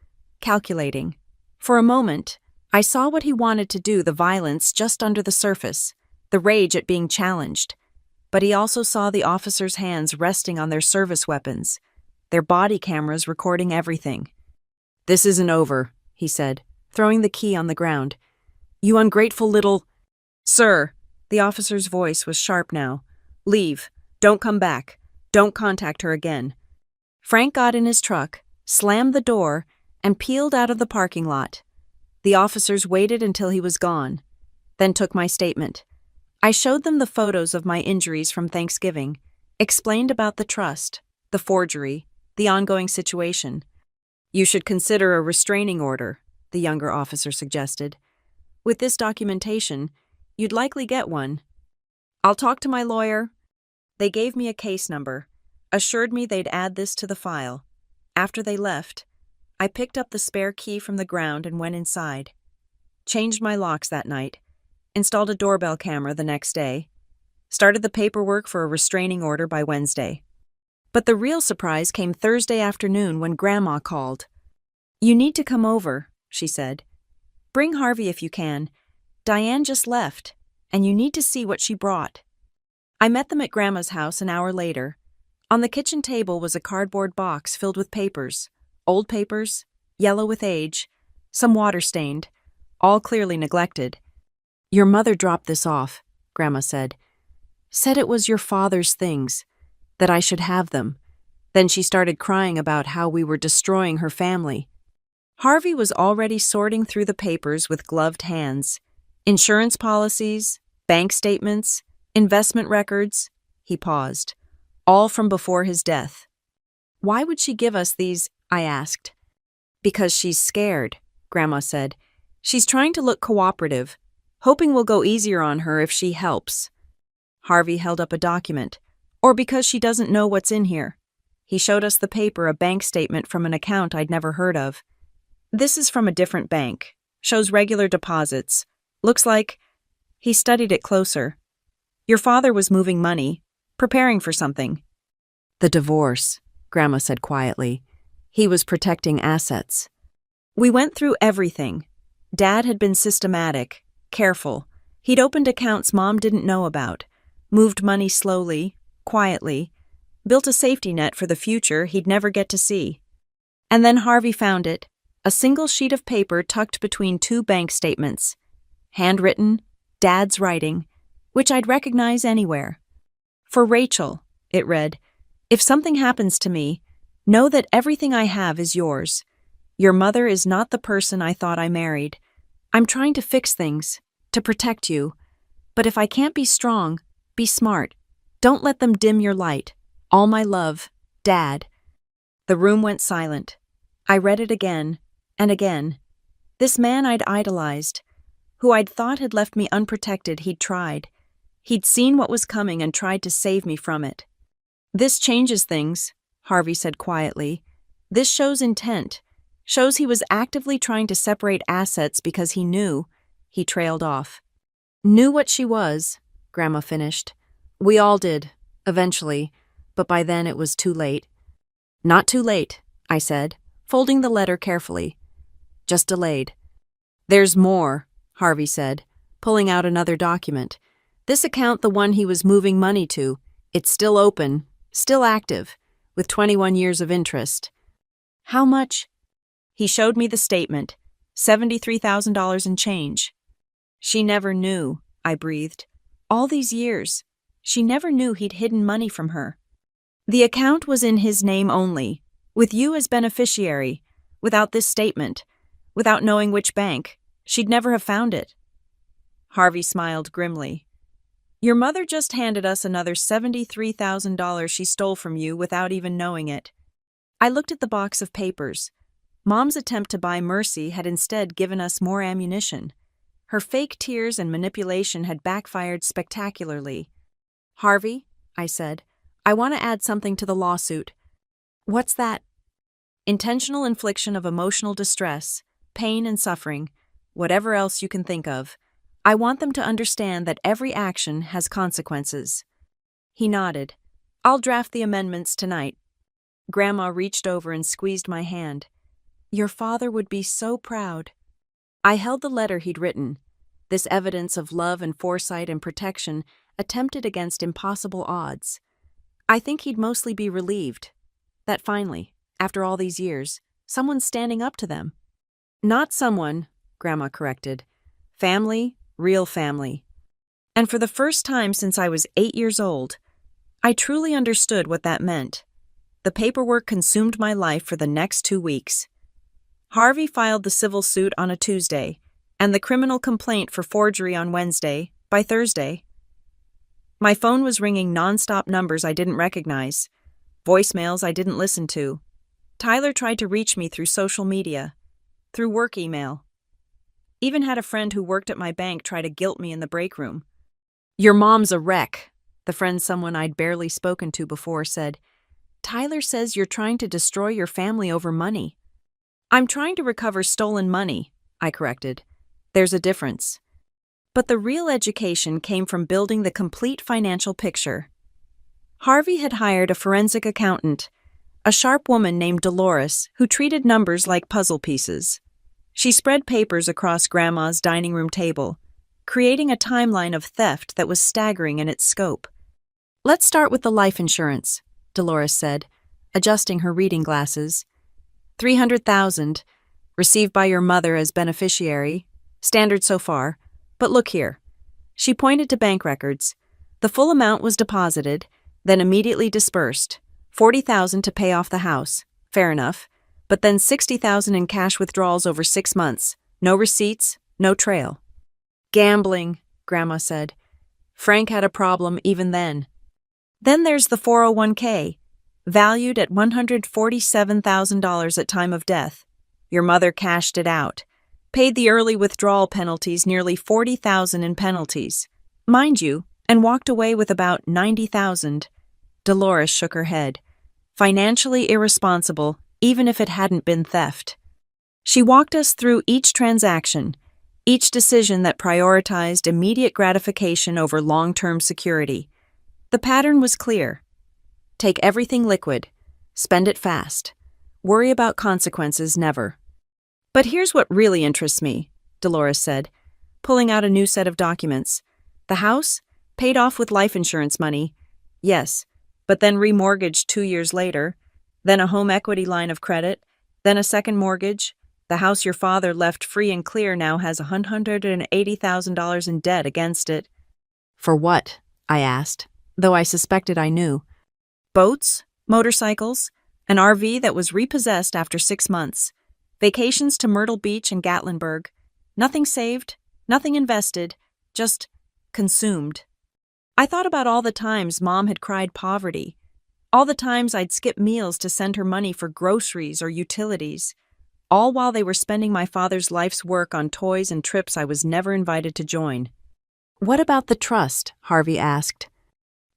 calculating. For a moment, I saw what he wanted to do: the violence just under the surface, the rage at being challenged. But he also saw the officers' hands resting on their service weapons, their body cameras recording everything. "This isn't over," he said, throwing the key on the ground. "You ungrateful little—" "Sir," the officer's voice was sharp now. "Leave. Don't come back. Don't contact her again." Frank got in his truck, slammed the door, and peeled out of the parking lot. The officers waited until he was gone, then took my statement. I showed them the photos of my injuries from Thanksgiving, explained about the trust, the forgery, the ongoing situation. "You should consider a restraining order," the younger officer suggested. "With this documentation, you'd likely get one." "I'll talk to my lawyer." They gave me a case number, assured me they'd add this to the file. After they left, I picked up the spare key from the ground and went inside. Changed my locks that night, installed a doorbell camera the next day, started the paperwork for a restraining order by Wednesday. But the real surprise came Thursday afternoon when Grandma called. "You need to come over," she said. "Bring Harvey if you can. Diane just left, and you need to see what she brought." I met them at Grandma's house an hour later. On the kitchen table was a cardboard box filled with papers, old papers, yellow with age, some water-stained, all clearly neglected. "Your mother dropped this off," Grandma said. "Said it was your father's things, that I should have them." Then she started crying about how we were destroying her family. Harvey was already sorting through the papers with gloved hands. Insurance policies, bank statements, investment records. He paused. All from before his death. "Why would she give us these?" I asked. "Because she's scared," Grandma said. "She's trying to look cooperative, hoping we'll go easier on her if she helps." Harvey held up a document. "Or because she doesn't know what's in here." He showed us the paper, a bank statement from an account I'd never heard of. "This is from a different bank. Shows regular deposits. Looks like—" He studied it closer. "Your father was moving money, preparing for something." "The divorce," Grandma said quietly. "He was protecting assets." We went through everything. Dad had been systematic, careful. He'd opened accounts Mom didn't know about, moved money slowly, quietly, built a safety net for the future he'd never get to see. And then Harvey found it, a single sheet of paper tucked between 2 bank statements. Handwritten, Dad's writing, which I'd recognize anywhere. "For Rachel," It read, "If something happens to me, know that everything I have is yours. Your mother is not the person I thought I married. I'm trying to fix things, to protect you. But if I can't be strong, be smart. Don't let them dim your light. All my love, Dad." The room went silent. I read it again and again. This man I'd idolized, who I'd thought had left me unprotected, he'd tried. He'd seen what was coming and tried to save me from it. "This changes things," Harvey said quietly. "This shows intent. Shows he was actively trying to separate assets because he knew." He trailed off. "Knew what she was," Grandma finished. "We all did, eventually, but by then it was too late." "Not too late," I said, folding the letter carefully. "Just delayed." "There's more," Harvey said, pulling out another document. "This account, the one he was moving money to, it's still open, still active, with 21 years of interest." "How much?" He showed me the statement, $73,000 in change. "She never knew," I breathed. "All these years, she never knew he'd hidden money from her. The account was in his name only, with you as beneficiary, without this statement, without knowing which bank. She'd never have found it." Harvey smiled grimly. "Your mother just handed us another $73,000 she stole from you without even knowing it." I looked at the box of papers. Mom's attempt to buy mercy had instead given us more ammunition. Her fake tears and manipulation had backfired spectacularly. "Harvey," I said, "I want to add something to the lawsuit." "What's that?" "Intentional infliction of emotional distress, pain and suffering, whatever else you can think of. I want them to understand that every action has consequences." He nodded. "I'll draft the amendments tonight." Grandma reached over and squeezed my hand. "Your father would be so proud." I held the letter he'd written, this evidence of love and foresight and protection attempted against impossible odds. I think he'd mostly be relieved that finally, after all these years, someone's standing up to them. "Not someone," Grandma corrected. "Family, real family." And for the first time since I was 8 years old, I truly understood what that meant. The paperwork consumed my life for the next 2 weeks. Harvey filed the civil suit on a Tuesday, and the criminal complaint for forgery on Wednesday. By Thursday, my phone was ringing nonstop numbers I didn't recognize, voicemails I didn't listen to. Tyler tried to reach me through social media, through work email. Even had a friend who worked at my bank try to guilt me in the break room. "Your mom's a wreck," the friend someone I'd barely spoken to before said. "Tyler says you're trying to destroy your family over money." "I'm trying to recover stolen money," I corrected. "There's a difference." But the real education came from building the complete financial picture. Harvey had hired a forensic accountant, a sharp woman named Dolores who treated numbers like puzzle pieces. She spread papers across Grandma's dining room table, creating a timeline of theft that was staggering in its scope. "Let's start with the life insurance," Dolores said, adjusting her reading glasses. $300,000, received by your mother as beneficiary, standard so far, but look here." She pointed to bank records. The full amount was deposited, then immediately dispersed. $40,000 to pay off the house, fair enough, but then $60,000 in cash withdrawals over 6 months. No receipts, no trail. "Gambling," Grandma said. "Frank had a problem even then." "Then there's the 401k, valued at $147,000 at time of death. Your mother cashed it out, paid the early withdrawal penalties, nearly $40,000 in penalties, mind you, and walked away with about $90,000. Dolores shook her head. Financially irresponsible, even if it hadn't been theft. She walked us through each transaction, each decision that prioritized immediate gratification over long-term security. The pattern was clear. Take everything liquid, spend it fast. Worry about consequences never. "But here's what really interests me," Dolores said, pulling out a new set of documents. "The house, paid off with life insurance money. Yes, but then remortgaged 2 years later. Then a home equity line of credit. Then a second mortgage. The house your father left free and clear now has $180,000 in debt against it." "For what?" I asked, though I suspected I knew. Boats, motorcycles, an RV that was repossessed after 6 months, vacations to Myrtle Beach and Gatlinburg. Nothing saved, nothing invested, just consumed. I thought about all the times Mom had cried poverty, all the times I'd skip meals to send her money for groceries or utilities, all while they were spending my father's life's work on toys and trips I was never invited to join. "What about the trust?" Harvey asked.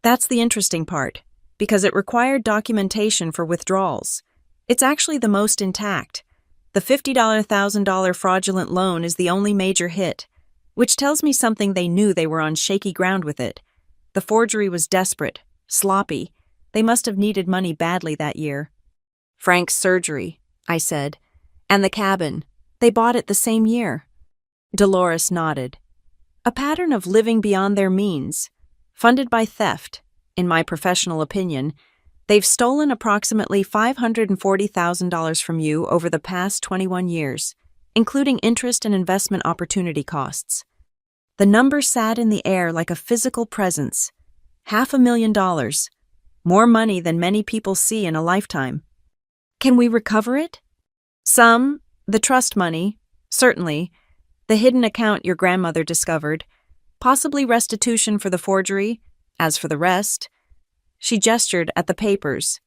"That's the interesting part, because it required documentation for withdrawals. It's actually the most intact. The $50,000 fraudulent loan is the only major hit, which tells me something they knew they were on shaky ground with it. The forgery was desperate, sloppy. They must have needed money badly that year." "Frank's surgery," I said, "and the cabin. They bought it the same year." Dolores nodded. "A pattern of living beyond their means, funded by theft. In my professional opinion, they've stolen approximately $540,000 from you over the past 21 years, including interest and investment opportunity costs." The number sat in the air like a physical presence. $500,000. More money than many people see in a lifetime. "Can we recover it?" "Some. The trust money. Certainly. The hidden account your grandmother discovered. Possibly restitution for the forgery. As for the rest..." She gestured at the papers.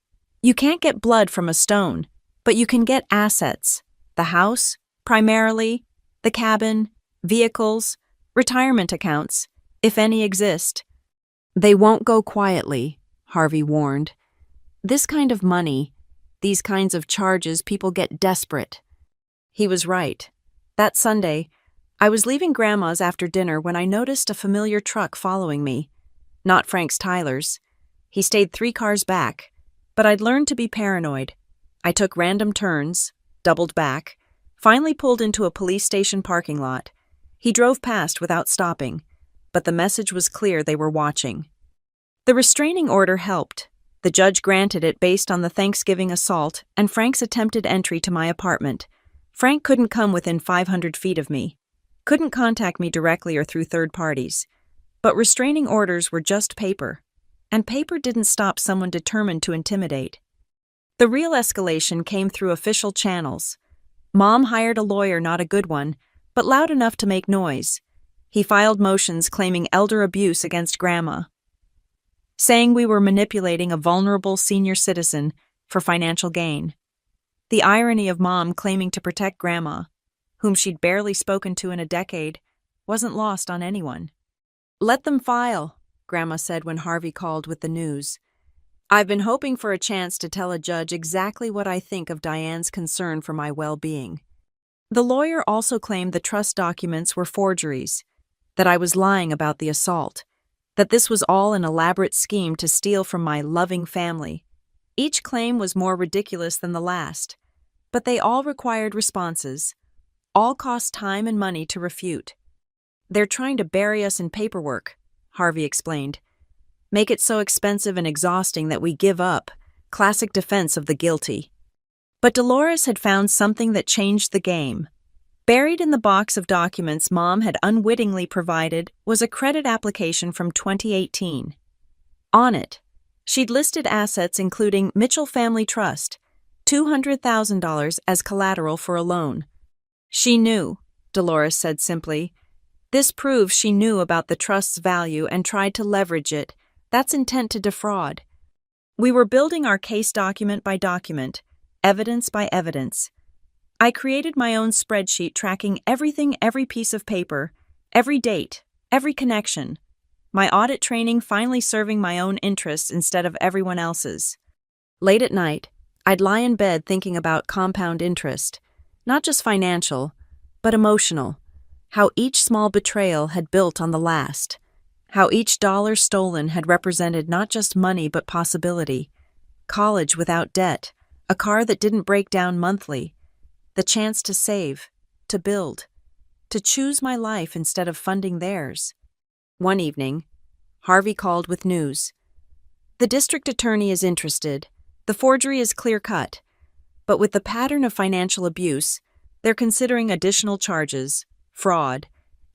"You can't get blood from a stone, but you can get assets. The house, primarily, the cabin, vehicles, retirement accounts, if any exist." "They won't go quietly," Harvey warned. "This kind of money, these kinds of charges, people get desperate." He was right. That Sunday, I was leaving Grandma's after dinner when I noticed a familiar truck following me. Not Frank's Tyler's. He stayed 3 cars back, but I'd learned to be paranoid. I took random turns, doubled back, finally pulled into a police station parking lot. He drove past without stopping, but the message was clear: they were watching. The restraining order helped. The judge granted it based on the Thanksgiving assault and Frank's attempted entry to my apartment. Frank couldn't come within 500 feet of me, couldn't contact me directly or through third parties. But restraining orders were just paper, and paper didn't stop someone determined to intimidate. The real escalation came through official channels. Mom hired a lawyer, not a good one, but loud enough to make noise. He filed motions claiming elder abuse against Grandma, saying we were manipulating a vulnerable senior citizen for financial gain. The irony of Mom claiming to protect Grandma, whom she'd barely spoken to in a decade, wasn't lost on anyone. "Let them file," Grandma said when Harvey called with the news. "I've been hoping for a chance to tell a judge exactly what I think of Diane's concern for my well-being." The lawyer also claimed the trust documents were forgeries, that I was lying about the assault, that this was all an elaborate scheme to steal from my loving family. Each claim was more ridiculous than the last, but they all required responses. All cost time and money to refute. "They're trying to bury us in paperwork," Harvey explained. "Make it so expensive and exhausting that we give up." Classic defense of the guilty. But Dolores had found something that changed the game. Buried in the box of documents Mom had unwittingly provided was a credit application from 2018. On it, she'd listed assets including Mitchell Family Trust, $200,000 as collateral for a loan. "She knew," Dolores said simply. "This proves she knew about the trust's value and tried to leverage it. That's intent to defraud." We were building our case document by document, evidence by evidence. I created my own spreadsheet tracking everything, every piece of paper, every date, every connection. My audit training finally serving my own interests instead of everyone else's. Late at night, I'd lie in bed thinking about compound interest, not just financial, but emotional. How each small betrayal had built on the last. How each dollar stolen had represented not just money but possibility. College without debt, a car that didn't break down monthly, the chance to save, to build, to choose my life instead of funding theirs. One evening, Harvey called with news. "The district attorney is interested. The forgery is clear-cut. But with the pattern of financial abuse, they're considering additional charges, fraud,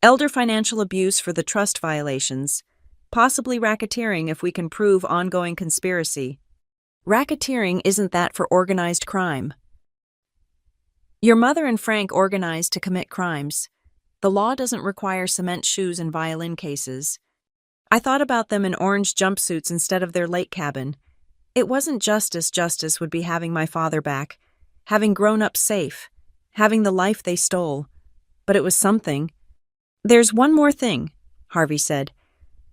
elder financial abuse for the trust violations, possibly racketeering if we can prove ongoing conspiracy." Racketeering isn't that for organized crime? Your mother and Frank organized to commit crimes. The law doesn't require cement shoes and violin cases. I thought about them in orange jumpsuits instead of their lake cabin. It wasn't justice would be having my father back, having grown up safe, having the life they stole. But it was something. There's one more thing, Harvey said.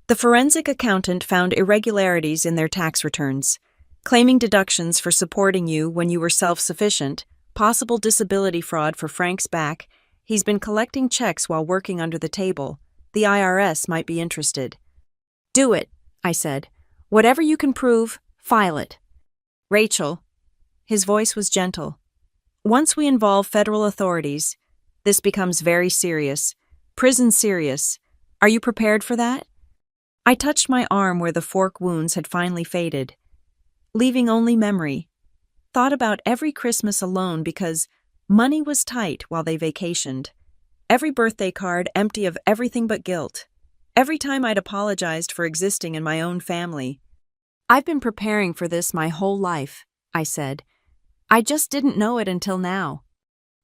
The forensic accountant found irregularities in their tax returns, claiming deductions for supporting you when you were self-sufficient, possible disability fraud for Frank's back. He's been collecting checks while working under the table. The IRS might be interested. Do it, I said. Whatever you can prove, file it. Rachel. His voice was gentle. Once we involve federal authorities, this becomes very serious. Prison serious. Are you prepared for that? I touched my arm where the fork wounds had finally faded, leaving only memory. Thought about every Christmas alone because money was tight while they vacationed. Every birthday card empty of everything but guilt. Every time I'd apologized for existing in my own family. I've been preparing for this my whole life, I said. I just didn't know it until now.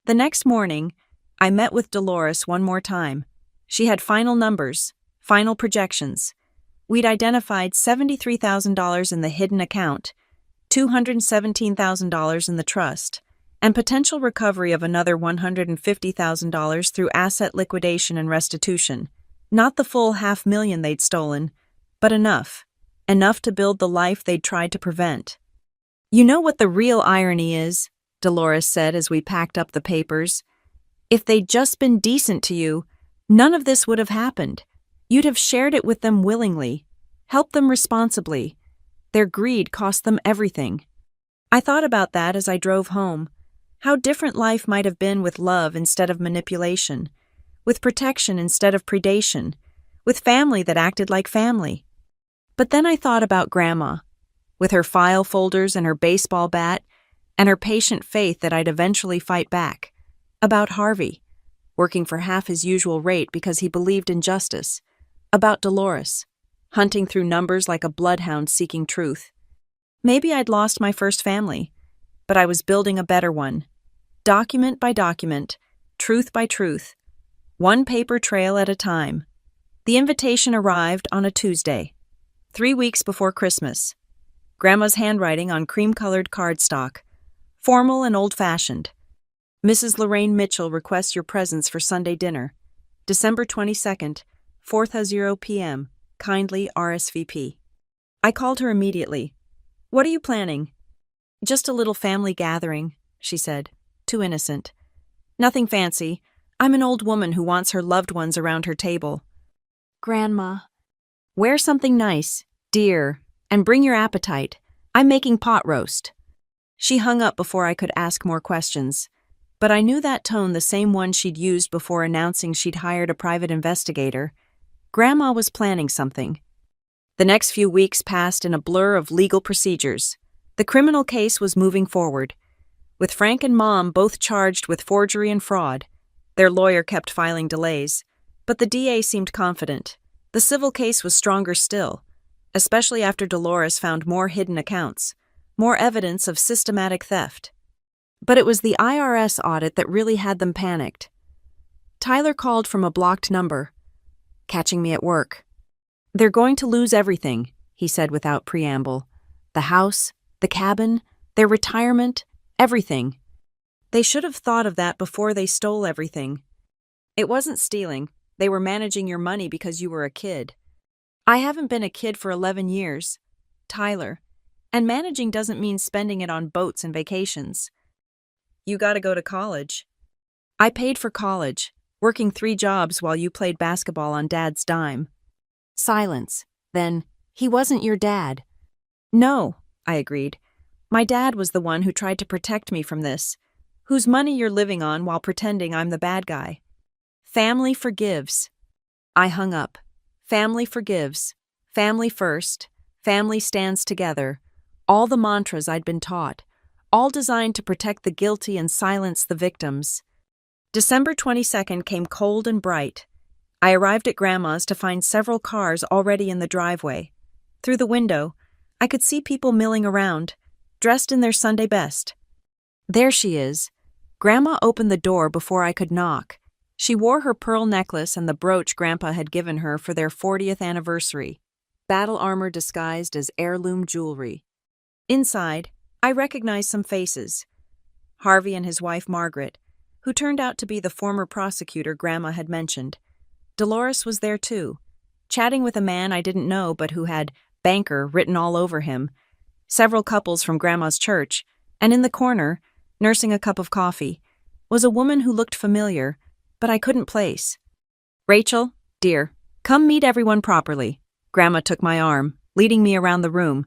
The next morning, I met with Dolores one more time. She had final numbers, final projections. We'd identified $73,000 in the hidden account, $217,000 in the trust, and potential recovery of another $150,000 through asset liquidation and restitution. Not the full $500,000 they'd stolen, but enough. Enough to build the life they'd tried to prevent. You know what the real irony is, Dolores said as we packed up the papers. If they'd just been decent to you, none of this would have happened. You'd have shared it with them willingly, helped them responsibly. Their greed cost them everything. I thought about that as I drove home. How different life might have been with love instead of manipulation, with protection instead of predation, with family that acted like family. But then I thought about Grandma, with her file folders and her baseball bat, and her patient faith that I'd eventually fight back. About Harvey, working for half his usual rate because he believed in justice. About Dolores, hunting through numbers like a bloodhound seeking truth. Maybe I'd lost my first family, but I was building a better one. Document by document, truth by truth, one paper trail at a time. The invitation arrived on a Tuesday, 3 weeks before Christmas. Grandma's handwriting on cream-colored cardstock, formal and old-fashioned. Mrs. Lorraine Mitchell requests your presence for Sunday dinner, December 22nd, 4:00 p.m. Kindly RSVP. I called her immediately. What are you planning? Just a little family gathering, she said, too innocent. Nothing fancy. I'm an old woman who wants her loved ones around her table. Grandma. Wear something nice, dear, and bring your appetite. I'm making pot roast. She hung up before I could ask more questions, but I knew that tone the same one she'd used before announcing she'd hired a private investigator. Grandma was planning something. The next few weeks passed in a blur of legal procedures. The criminal case was moving forward, with Frank and Mom both charged with forgery and fraud. Their lawyer kept filing delays, but the DA seemed confident. The civil case was stronger still, especially after Dolores found more hidden accounts, more evidence of systematic theft. But it was the IRS audit that really had them panicked. Tyler called from a blocked number, catching me at work. They're going to lose everything, he said without preamble. The house, the cabin, their retirement, everything. They should have thought of that before they stole everything. It wasn't stealing. They were managing your money because you were a kid. I haven't been a kid for 11 years, Tyler, and managing doesn't mean spending it on boats and vacations. You gotta go to college. I paid for college, working 3 jobs while you played basketball on Dad's dime. Silence. Then, he wasn't your dad. No, I agreed. My dad was the one who tried to protect me from this, whose money you're living on while pretending I'm the bad guy. Family forgives. I hung up. Family forgives. Family first. Family stands together. All the mantras I'd been taught, all designed to protect the guilty and silence the victims. December 22nd came cold and bright. I arrived at Grandma's to find several cars already in the driveway. Through the window, I could see people milling around, dressed in their Sunday best. There she is. Grandma opened the door before I could knock. She wore her pearl necklace and the brooch Grandpa had given her for their 40th anniversary, battle armor disguised as heirloom jewelry. Inside, I recognized some faces. Harvey and his wife Margaret, who turned out to be the former prosecutor Grandma had mentioned. Dolores was there too, chatting with a man I didn't know but who had banker written all over him, several couples from Grandma's church, and in the corner, nursing a cup of coffee, was a woman who looked familiar, but I couldn't place. "Rachel, dear, come meet everyone properly." Grandma took my arm, leading me around the room.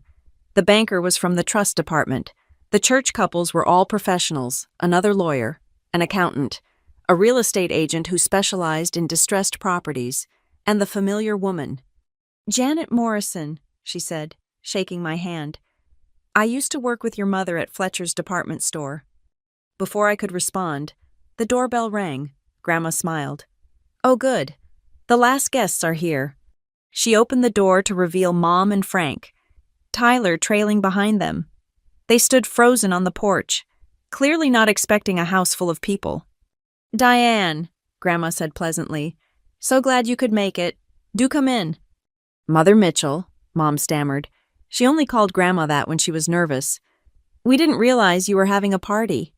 The banker was from the trust department. The church couples were all professionals, another lawyer, an accountant, a real estate agent who specialized in distressed properties, and the familiar woman. "Janet Morrison," she said, shaking my hand. "I used to work with your mother at Fletcher's department store." Before I could respond, the doorbell rang. Grandma smiled. "Oh, good. The last guests are here." She opened the door to reveal Mom and Frank, Tyler trailing behind them. They stood frozen on the porch, clearly not expecting a house full of people. "Diane," Grandma said pleasantly, "so glad you could make it. Do come in." "Mother Mitchell," Mom stammered. She only called Grandma that when she was nervous. "We didn't realize you were having a party."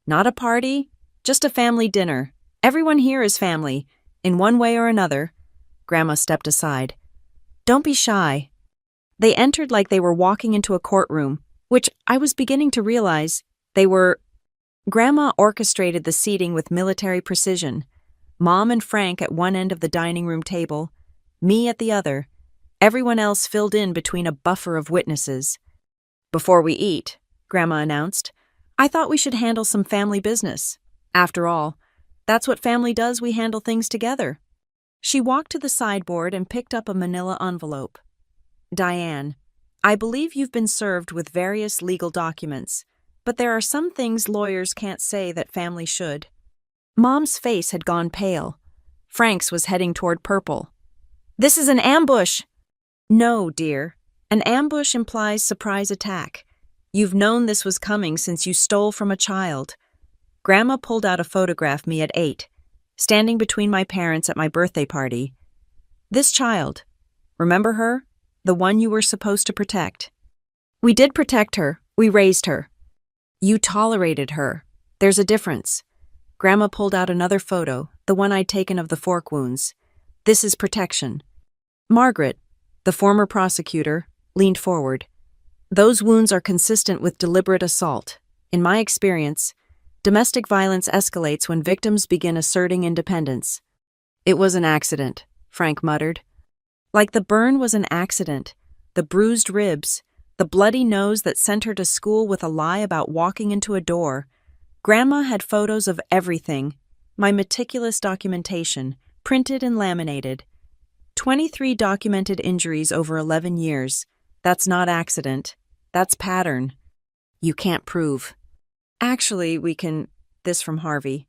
"Not a party, just a family dinner. Everyone here is family, in one way or another." Grandma stepped aside. "Don't be shy." They entered like they were walking into a courtroom, which I was beginning to realize they were. Grandma orchestrated the seating with military precision. Mom and Frank at one end of the dining room table, me at the other. Everyone else filled in between a buffer of witnesses. "Before we eat," Grandma announced, "I thought we should handle some family business. After all, that's what family does, we handle things together." She walked to the sideboard and picked up a manila envelope. "Diane, I believe you've been served with various legal documents, but there are some things lawyers can't say that family should." Mom's face had gone pale. Frank's was heading toward purple. "This is an ambush!" "No, dear. An ambush implies surprise attack. You've known this was coming since you stole from a child." Grandma pulled out a photograph me at 8, standing between my parents at my birthday party. "This child, remember her? The one you were supposed to protect." "We did protect her. We raised her." "You tolerated her. There's a difference." Grandma pulled out another photo, the one I'd taken of the fork wounds. "This is protection." Margaret, the former prosecutor, leaned forward. "Those wounds are consistent with deliberate assault. In my experience, domestic violence escalates when victims begin asserting independence." "It was an accident," Frank muttered. Like the burn was an accident, the bruised ribs, the bloody nose that sent her to school with a lie about walking into a door. Grandma had photos of everything, my meticulous documentation, printed and laminated. 23 documented injuries over 11 years. That's not accident. That's pattern. "You can't prove." "Actually, we can." This from Harvey.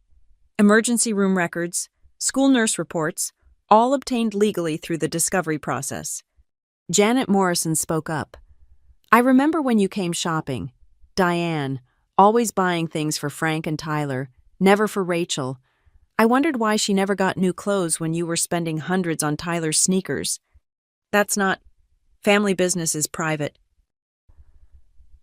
"Emergency room records, school nurse reports, all obtained legally through the discovery process." Janet Morrison spoke up. "I remember when you came shopping. Diane, always buying things for Frank and Tyler, never for Rachel. I wondered why she never got new clothes when you were spending hundreds on Tyler's sneakers." "That's not. Family business is private."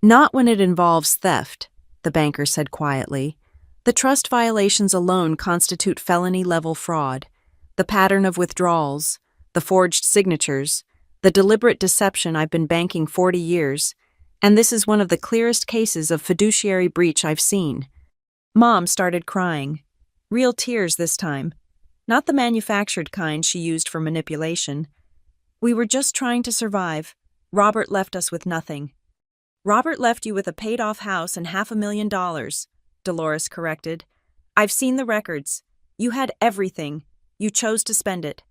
"Not when it involves theft," the banker said quietly. "The trust violations alone constitute felony-level fraud. The pattern of withdrawals, the forged signatures, the deliberate deception. I've been banking 40 years, and this is one of the clearest cases of fiduciary breach I've seen." Mom started crying. Real tears this time. Not the manufactured kind she used for manipulation. "We were just trying to survive. Robert left us with nothing." "Robert left you with a paid-off house and $500,000, Dolores corrected. "I've seen the records. You had everything. You chose to spend it.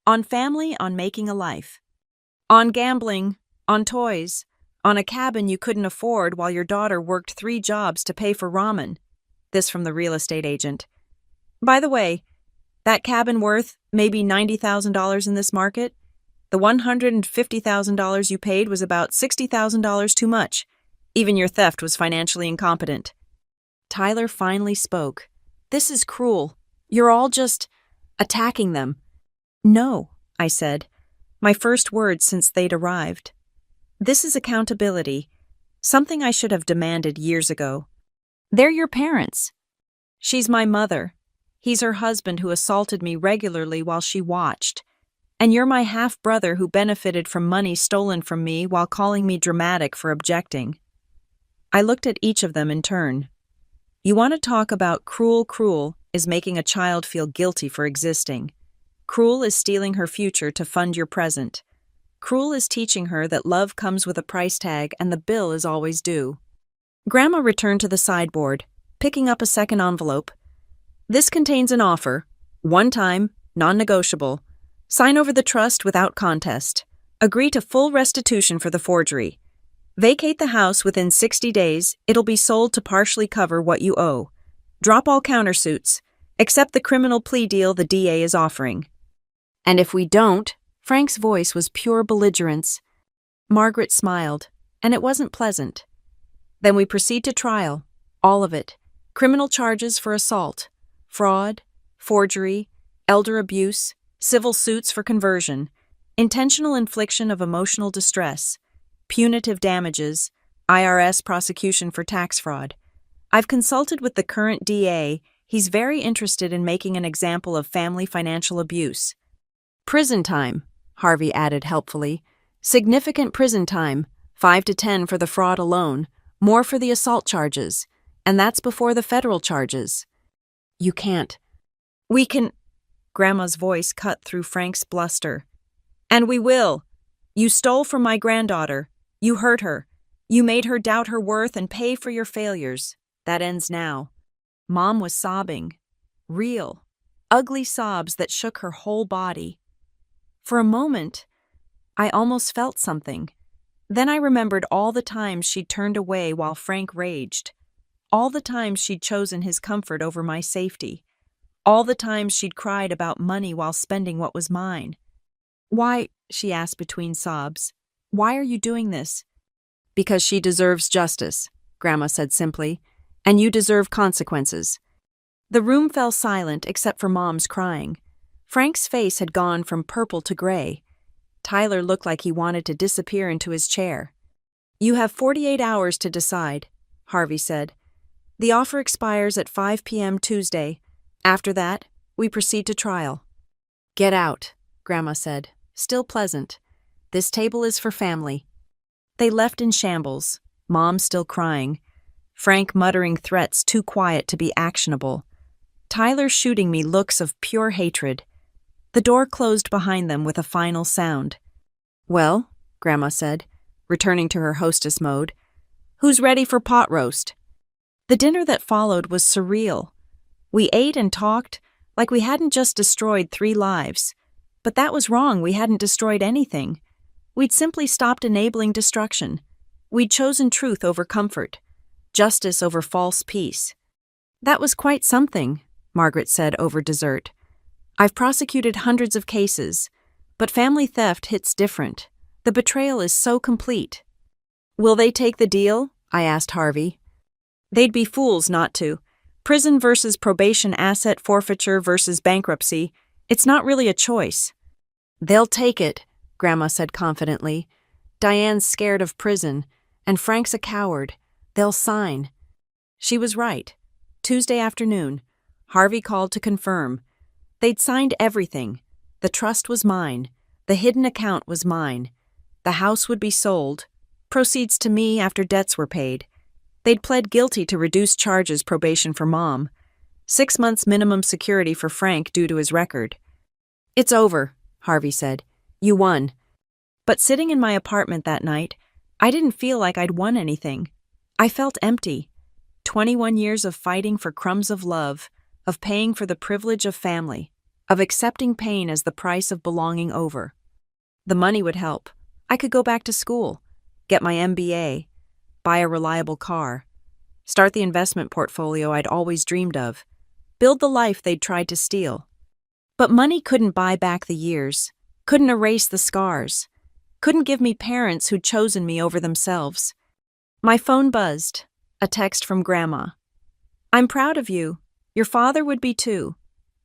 On family, on making a life. On gambling, on toys, on a cabin you couldn't afford while your daughter worked 3 jobs to pay for ramen." This from the real estate agent. "By the way, that cabin worth maybe $90,000 in this market? The $150,000 you paid was about $60,000 too much. Even your theft was financially incompetent. Tyler finally spoke. This is cruel. You're all just attacking them. No, I said, my first words since they'd arrived. This is accountability, something I should have demanded years ago. They're your parents. She's my mother. He's her husband who assaulted me regularly while she watched. And you're my half-brother who benefited from money stolen from me while calling me dramatic for objecting. I looked at each of them in turn. You want to talk about cruel is making a child feel guilty for existing. Cruel is stealing her future to fund your present. Cruel is teaching her that love comes with a price tag and the bill is always due. Grandma returned to the sideboard, picking up a second envelope. This contains an offer. One time, non-negotiable. Sign over the trust without contest. Agree to full restitution for the forgery. Vacate the house within 60 days. It'll be sold to partially cover what you owe. Drop all countersuits. Accept the criminal plea deal the DA is offering. And if we don't, Frank's voice was pure belligerence. Margaret smiled, and it wasn't pleasant. Then we proceed to trial. All of it. Criminal charges for assault, fraud, forgery, elder abuse, civil suits for conversion, intentional infliction of emotional distress, punitive damages, IRS prosecution for tax fraud. I've consulted with the current DA. He's very interested in making an example of family financial abuse. Prison time, Harvey added helpfully. Significant prison time, 5 to 10 for the fraud alone, more for the assault charges, and that's before the federal charges. You can't. We can. Grandma's voice cut through Frank's bluster. And we will. You stole from my granddaughter. You hurt her. You made her doubt her worth and pay for your failures. That ends now. Mom was sobbing. Real, ugly sobs that shook her whole body. For a moment, I almost felt something. Then I remembered all the times she'd turned away while Frank raged. All the times she'd chosen his comfort over my safety. All the times she'd cried about money while spending what was mine. Why, she asked between sobs, why are you doing this? Because she deserves justice, Grandma said simply, and you deserve consequences. The room fell silent except for Mom's crying. Frank's face had gone from purple to gray. Tyler looked like he wanted to disappear into his chair. You have 48 hours to decide, Harvey said. The offer expires at 5 p.m. Tuesday. After that, we proceed to trial. Get out, Grandma said, still pleasant. This table is for family. They left in shambles, Mom still crying, Frank muttering threats too quiet to be actionable, Tyler shooting me looks of pure hatred. The door closed behind them with a final sound. Well, Grandma said, returning to her hostess mode, who's ready for pot roast? The dinner that followed was surreal. We ate and talked like we hadn't just destroyed 3 lives. But that was wrong, we hadn't destroyed anything. We'd simply stopped enabling destruction. We'd chosen truth over comfort, justice over false peace. That was quite something, Margaret said over dessert. I've prosecuted hundreds of cases, but family theft hits different. The betrayal is so complete. Will they take the deal? I asked Harvey. They'd be fools not to. Prison versus probation, asset forfeiture versus bankruptcy. It's not really a choice. They'll take it, Grandma said confidently. Diane's scared of prison, and Frank's a coward. They'll sign. She was right. Tuesday afternoon, Harvey called to confirm. They'd signed everything. The trust was mine. The hidden account was mine. The house would be sold. Proceeds to me after debts were paid. They'd pled guilty to reduced charges probation for Mom. 6 months minimum security for Frank due to his record. It's over, Harvey said. You won. But sitting in my apartment that night, I didn't feel like I'd won anything. I felt empty. 21 years of fighting for crumbs of love, of paying for the privilege of family, of accepting pain as the price of belonging over. The money would help. I could go back to school, get my MBA, buy a reliable car, start the investment portfolio I'd always dreamed of, build the life they'd tried to steal. But money couldn't buy back the years, couldn't erase the scars, couldn't give me parents who'd chosen me over themselves. My phone buzzed. A text from Grandma. I'm proud of you. Your father would be too.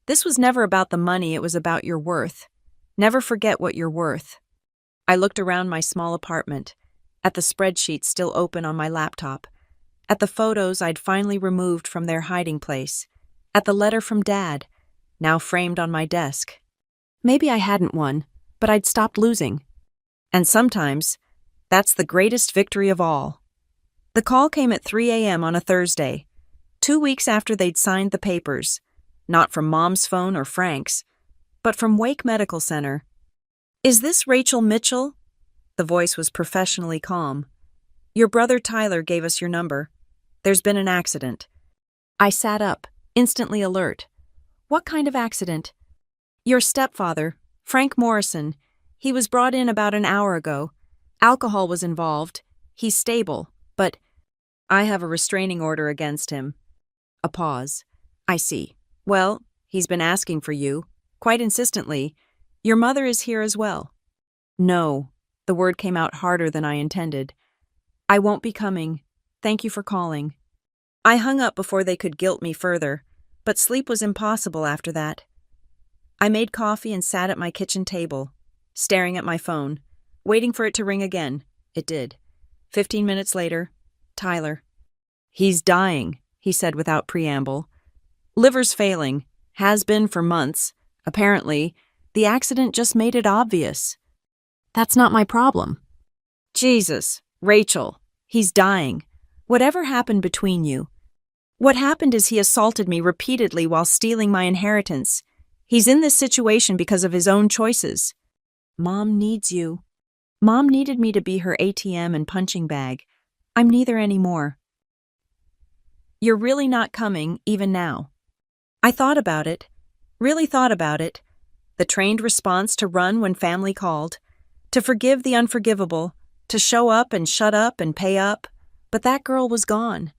This was never about the money, it was about your worth. Never forget what you're worth. I looked around my small apartment, at the spreadsheet still open on my laptop, at the photos I'd finally removed from their hiding place, at the letter from Dad, now framed on my desk. Maybe I hadn't won, but I'd stopped losing. And sometimes, that's the greatest victory of all. The call came at 3 a.m. on a Thursday, 2 weeks after they'd signed the papers, not from Mom's phone or Frank's, but from Wake Medical Center. Is this Rachel Mitchell? The voice was professionally calm. Your brother Tyler gave us your number. There's been an accident. I sat up, instantly alert. What kind of accident? Your stepfather, Frank Morrison. He was brought in about an hour ago. Alcohol was involved. He's stable, but I have a restraining order against him. A pause. I see. Well, he's been asking for you, quite insistently. Your mother is here as well. No. The word came out harder than I intended. I won't be coming. Thank you for calling. I hung up before they could guilt me further, but sleep was impossible after that. I made coffee and sat at my kitchen table, staring at my phone, waiting for it to ring again. It did. 15 minutes later, Tyler. He's dying, he said without preamble. Liver's failing. Has been for months. Apparently, the accident just made it obvious. That's not my problem. Jesus, Rachel, he's dying. Whatever happened between you? What happened is he assaulted me repeatedly while stealing my inheritance. He's in this situation because of his own choices. Mom needs you. Mom needed me to be her ATM and punching bag. I'm neither anymore. You're really not coming, even now. I thought about it. Really thought about it. The trained response to run when family called. To forgive the unforgivable. To show up and shut up and pay up. But that girl was gone.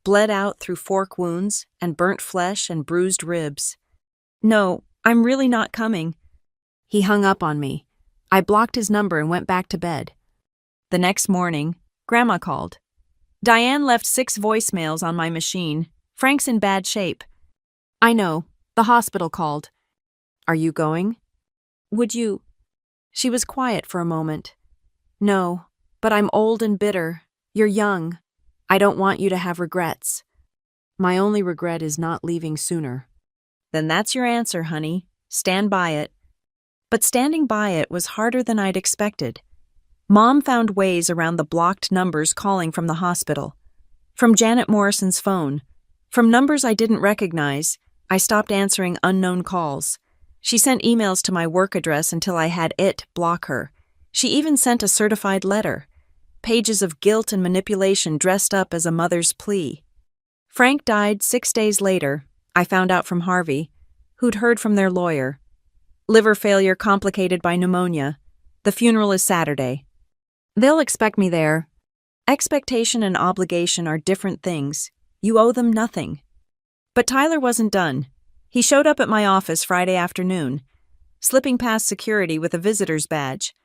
Bled out through fork wounds and burnt flesh and bruised ribs. No, I'm really not coming. He hung up on me. I blocked his number and went back to bed. The next morning, Grandma called. Diane left 6 voicemails on my machine. Frank's in bad shape. I know. The hospital called. Are you going? Would you? She was quiet for a moment. No, but I'm old and bitter. You're young. I don't want you to have regrets. My only regret is not leaving sooner. Then that's your answer, honey. Stand by it. But standing by it was harder than I'd expected. Mom found ways around the blocked numbers calling from the hospital. From Janet Morrison's phone. From numbers I didn't recognize, I stopped answering unknown calls. She sent emails to my work address until I had it block her. She even sent a certified letter. Pages of guilt and manipulation dressed up as a mother's plea. Frank died 6 days later, I found out from Harvey, who'd heard from their lawyer. Liver failure complicated by pneumonia. The funeral is Saturday. They'll expect me there. Expectation and obligation are different things. You owe them nothing. But Tyler wasn't done. He showed up at my office Friday afternoon, slipping past security with a visitor's badge.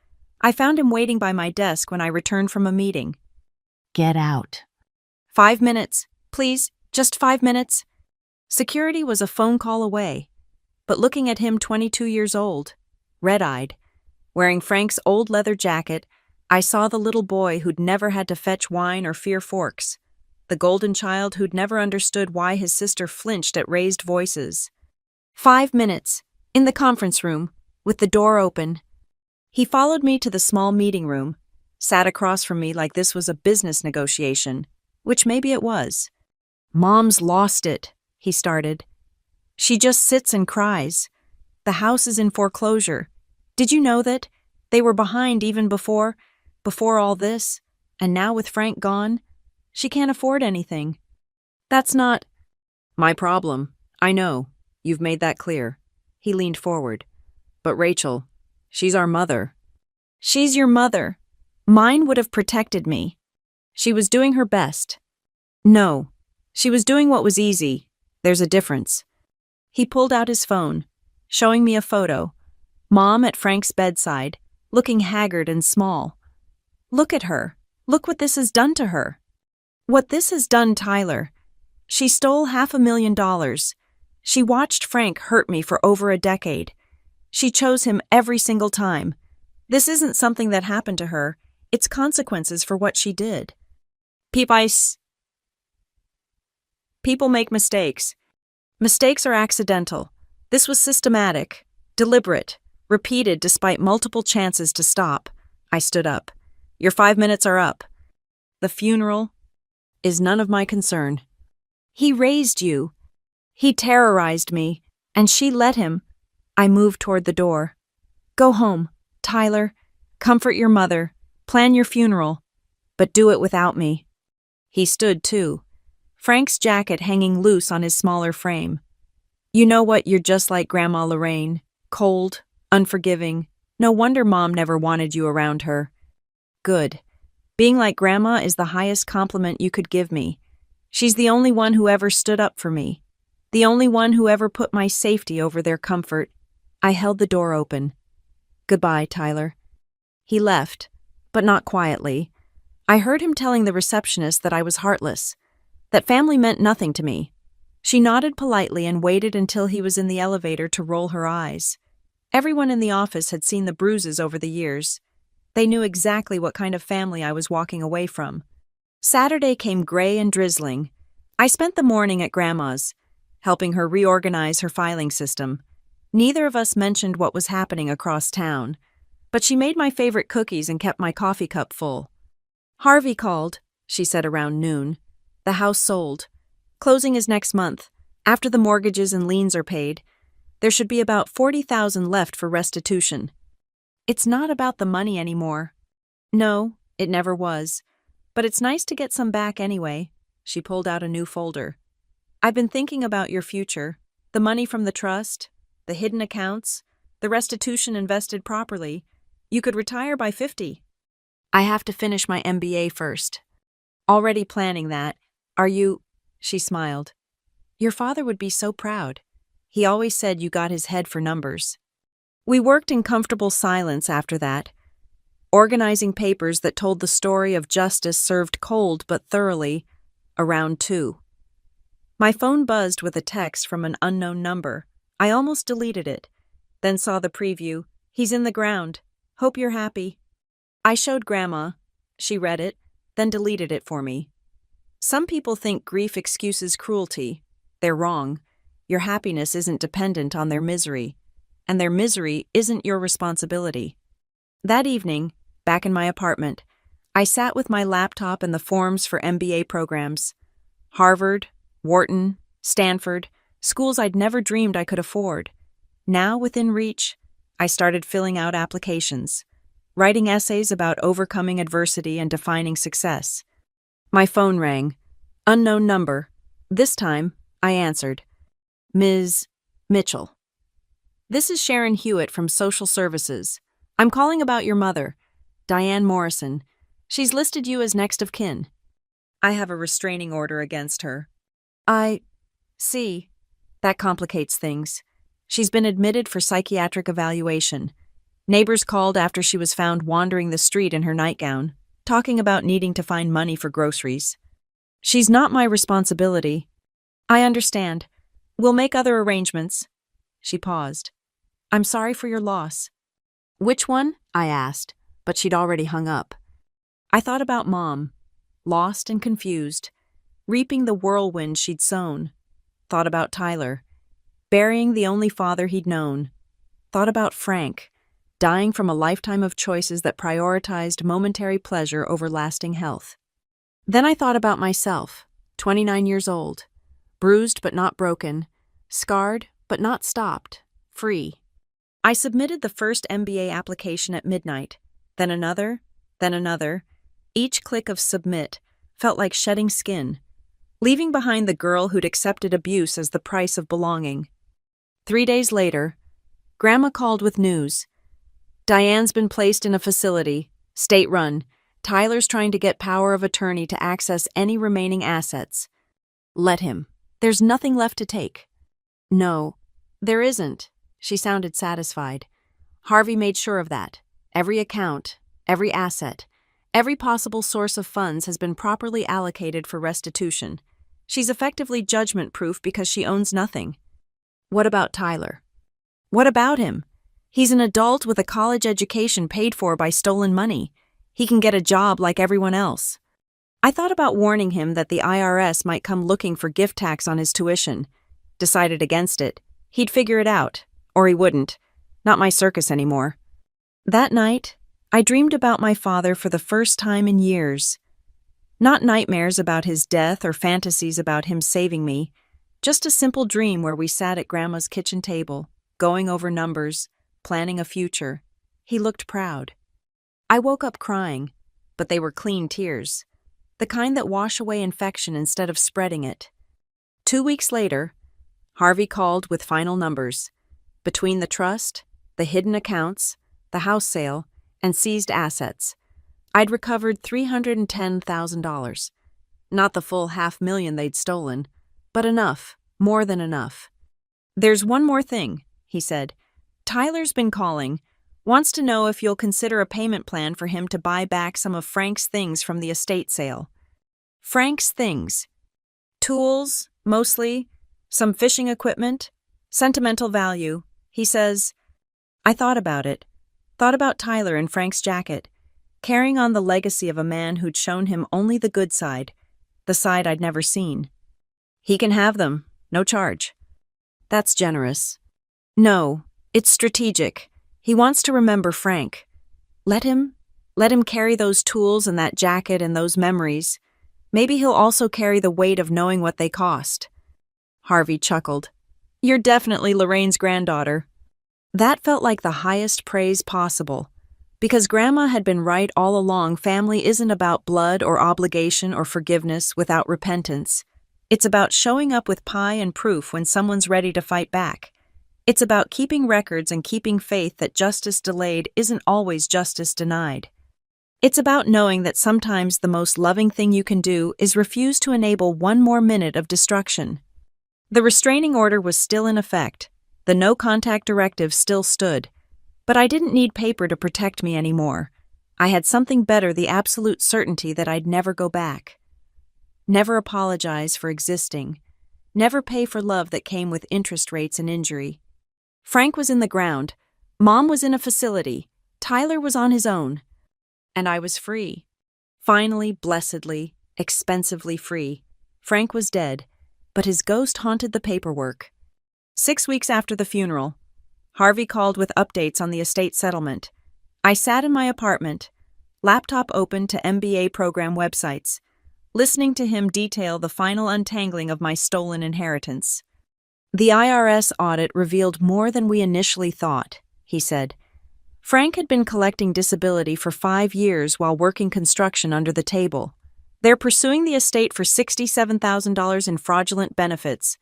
I found him waiting by my desk when I returned from a meeting. Get out. 5 minutes. Please, just 5 minutes. Security was a phone call away. But looking at him 22 years old, red-eyed, wearing Frank's old leather jacket, I saw the little boy who'd never had to fetch wine or fear forks. The golden child who'd never understood why his sister flinched at raised voices. 5 minutes, in the conference room, with the door open. He followed me to the small meeting room, sat across from me like this was a business negotiation, which maybe it was. Mom's lost it, he started. She just sits and cries. The house is in foreclosure. Did you know that? They were behind even before all this, and now with Frank gone, she can't afford anything. That's not my problem. I know. You've made that clear. He leaned forward. But Rachel, she's our mother. She's your mother. Mine would have protected me. She was doing her best. No, she was doing what was easy. There's a difference. He pulled out his phone, showing me a photo. Mom at Frank's bedside, looking haggard and small. Look at her. Look what this has done to her. What this has done, Tyler. She stole $500,000. She watched Frank hurt me for over a decade. She chose him every single time. This isn't something that happened to her. It's consequences for what she did. People make mistakes. Mistakes are accidental. This was systematic, deliberate, repeated despite multiple chances to stop. I stood up. Your 5 minutes are up. The funeral is none of my concern. He raised you. He terrorized me, and she let him. I moved toward the door. Go home, Tyler. Comfort your mother. Plan your funeral. But do it without me. He stood too, Frank's jacket hanging loose on his smaller frame. You know what, you're just like Grandma Lorraine. Cold, unforgiving. No wonder Mom never wanted you around her. Good. Being like Grandma is the highest compliment you could give me. She's the only one who ever stood up for me. The only one who ever put my safety over their comfort. I held the door open. Goodbye, Tyler. He left, but not quietly. I heard him telling the receptionist that I was heartless, that family meant nothing to me. She nodded politely and waited until he was in the elevator to roll her eyes. Everyone in the office had seen the bruises over the years. They knew exactly what kind of family I was walking away from. Saturday came gray and drizzling. I spent the morning at Grandma's, helping her reorganize her filing system. Neither of us mentioned what was happening across town, but she made my favorite cookies and kept my coffee cup full. Harvey called, she said around noon. The house sold. Closing is next month. After the mortgages and liens are paid, there should be about $40,000 left for restitution. It's not about the money anymore. No, it never was. But it's nice to get some back anyway. She pulled out a new folder. I've been thinking about your future. The money from the trust, the hidden accounts, the restitution invested properly. You could retire by 50. I have to finish my MBA first. Already planning that. Are you? She smiled. Your father would be so proud. He always said you got his head for numbers. We worked in comfortable silence after that, organizing papers that told the story of justice served cold but thoroughly, around 2. My phone buzzed with a text from an unknown number. I almost deleted it, then saw the preview. He's in the ground. Hope you're happy. I showed Grandma. She read it, then deleted it for me. Some people think grief excuses cruelty. They're wrong. Your happiness isn't dependent on their misery, and their misery isn't your responsibility. That evening, back in my apartment, I sat with my laptop and the forms for MBA programs. Harvard, Wharton, Stanford, schools I'd never dreamed I could afford. Now within reach, I started filling out applications, writing essays about overcoming adversity and defining success. My phone rang. Unknown number. This time, I answered. Ms. Mitchell. This is Sharon Hewitt from Social Services. I'm calling about your mother, Diane Morrison. She's listed you as next of kin. I have a restraining order against her. I see. That complicates things. She's been admitted for psychiatric evaluation. Neighbors called after she was found wandering the street in her nightgown, talking about needing to find money for groceries. She's not my responsibility. I understand. We'll make other arrangements. She paused. I'm sorry for your loss. Which one? I asked, but she'd already hung up. I thought about Mom, lost and confused, reaping the whirlwind she'd sown. Thought about Tyler, burying the only father he'd known. Thought about Frank, dying from a lifetime of choices that prioritized momentary pleasure over lasting health. Then I thought about myself, 29 years old, bruised but not broken, scarred but not stopped, free. I submitted the first MBA application at midnight, then another, then another. Each click of submit felt like shedding skin, leaving behind the girl who'd accepted abuse as the price of belonging. 3 days later, Grandma called with news. Diane's been placed in a facility, state-run. Tyler's trying to get power of attorney to access any remaining assets. Let him. There's nothing left to take. No, there isn't. She sounded satisfied. Harvey made sure of that. Every account, every asset, Every possible source of funds has been properly allocated for restitution. She's effectively judgment-proof because she owns nothing. What about Tyler? What about him? He's an adult with a college education paid for by stolen money. He can get a job like everyone else. I thought about warning him that the IRS might come looking for gift tax on his tuition. Decided against it. He'd figure it out. Or he wouldn't. Not my circus anymore. That night, I dreamed about my father for the first time in years. Not nightmares about his death or fantasies about him saving me. Just a simple dream where we sat at Grandma's kitchen table, going over numbers, planning a future. He looked proud. I woke up crying, but they were clean tears. The kind that wash away infection instead of spreading it. 2 weeks later, Harvey called with final numbers. Between the trust, the hidden accounts, the house sale, and seized assets, I'd recovered $310,000. Not the full $500,000 they'd stolen, but enough, more than enough. There's one more thing, he said. Tyler's been calling, wants to know if you'll consider a payment plan for him to buy back some of Frank's things from the estate sale. Frank's things. Tools, mostly, some fishing equipment, sentimental value. He says, I thought about it. Thought about Tyler in Frank's jacket, carrying on the legacy of a man who'd shown him only the good side, the side I'd never seen. He can have them, no charge. That's generous. No, it's strategic. He wants to remember Frank. Let him carry those tools and that jacket and those memories. Maybe he'll also carry the weight of knowing what they cost. Harvey chuckled. You're definitely Lorraine's granddaughter. That felt like the highest praise possible. Because Grandma had been right all along, family isn't about blood or obligation or forgiveness without repentance. It's about showing up with pie and proof when someone's ready to fight back. It's about keeping records and keeping faith that justice delayed isn't always justice denied. It's about knowing that sometimes the most loving thing you can do is refuse to enable one more minute of destruction. The restraining order was still in effect. The no-contact directive still stood. But I didn't need paper to protect me anymore. I had something better, the absolute certainty that I'd never go back. Never apologize for existing. Never pay for love that came with interest rates and injury. Frank was in the ground. Mom was in a facility. Tyler was on his own. And I was free. Finally, blessedly, expensively free. Frank was dead, but his ghost haunted the paperwork. 6 weeks after the funeral, Harvey called with updates on the estate settlement. I sat in my apartment, laptop open to MBA program websites, listening to him detail the final untangling of my stolen inheritance. The IRS audit revealed more than we initially thought, he said. Frank had been collecting disability for 5 years while working construction under the table. They're pursuing the estate for $67,000 in fraudulent benefits.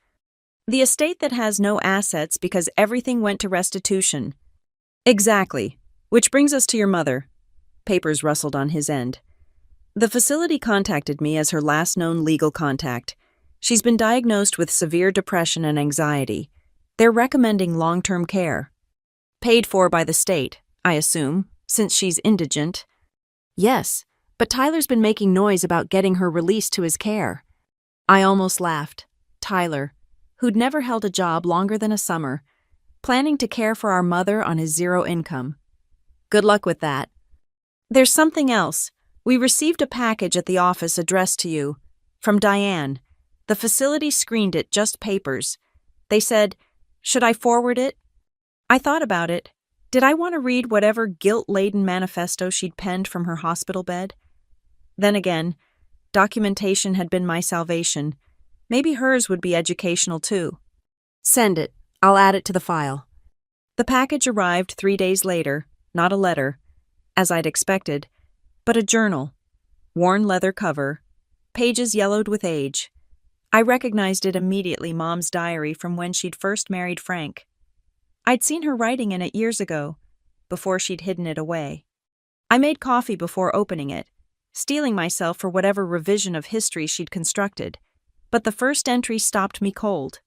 The estate that has no assets because everything went to restitution. Exactly. Which brings us to your mother. Papers rustled on his end. The facility contacted me as her last known legal contact. She's been diagnosed with severe depression and anxiety. They're recommending long-term care. Paid for by the state, I assume, since she's indigent. Yes, but Tyler's been making noise about getting her released to his care. I almost laughed. Tyler, who'd never held a job longer than a summer, planning to care for our mother on his zero income. Good luck with that. There's something else. We received a package at the office addressed to you. From Diane. The facility screened it, just papers. They said, should I forward it? I thought about it. Did I want to read whatever guilt-laden manifesto she'd penned from her hospital bed? Then again, documentation had been my salvation. Maybe hers would be educational too. Send it. I'll add it to the file. The package arrived 3 days later, not a letter, as I'd expected, but a journal. Worn leather cover, pages yellowed with age. I recognized it immediately, Mom's diary from when she'd first married Frank. I'd seen her writing in it years ago, before she'd hidden it away. I made coffee before opening it, steeling myself for whatever revision of history she'd constructed. But the first entry stopped me cold.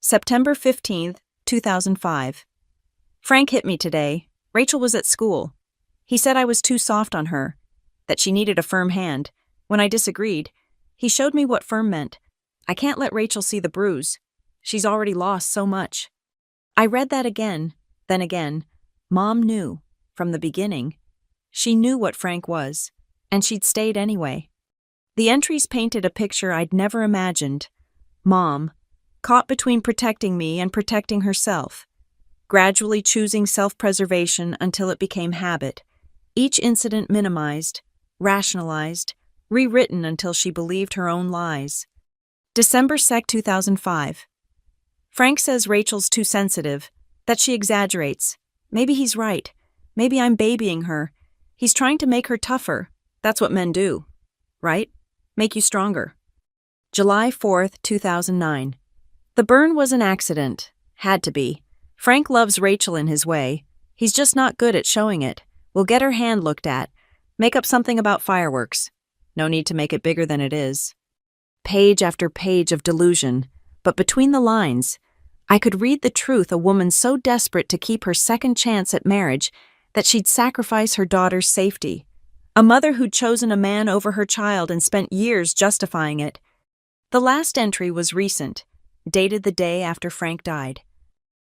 September 15th, 2005. Frank hit me today. Rachel was at school. He said I was too soft on her. that she needed a firm hand. When I disagreed, he showed me what firm meant. I can't let Rachel see the bruise. She's already lost so much. I read that again, then again. Mom knew, from the beginning. She knew what Frank was, and she'd stayed anyway. The entries painted a picture I'd never imagined. Mom, caught between protecting me and protecting herself, gradually choosing self-preservation until it became habit. Each incident minimized, rationalized, rewritten until she believed her own lies. December 2nd, 2005. Frank says Rachel's too sensitive, that she exaggerates. Maybe he's right. Maybe I'm babying her. He's trying to make her tougher. That's what men do, right? Make you stronger. July 4th, 2009. The burn was an accident. Had to be. Frank loves Rachel in his way. He's just not good at showing it. We'll get her hand looked at. Make up something about fireworks. No need to make it bigger than it is. Page after page of delusion. But between the lines, I could read the truth. A woman so desperate to keep her second chance at marriage that she'd sacrifice her daughter's safety. A mother who'd chosen a man over her child and spent years justifying it. The last entry was recent, dated the day after Frank died.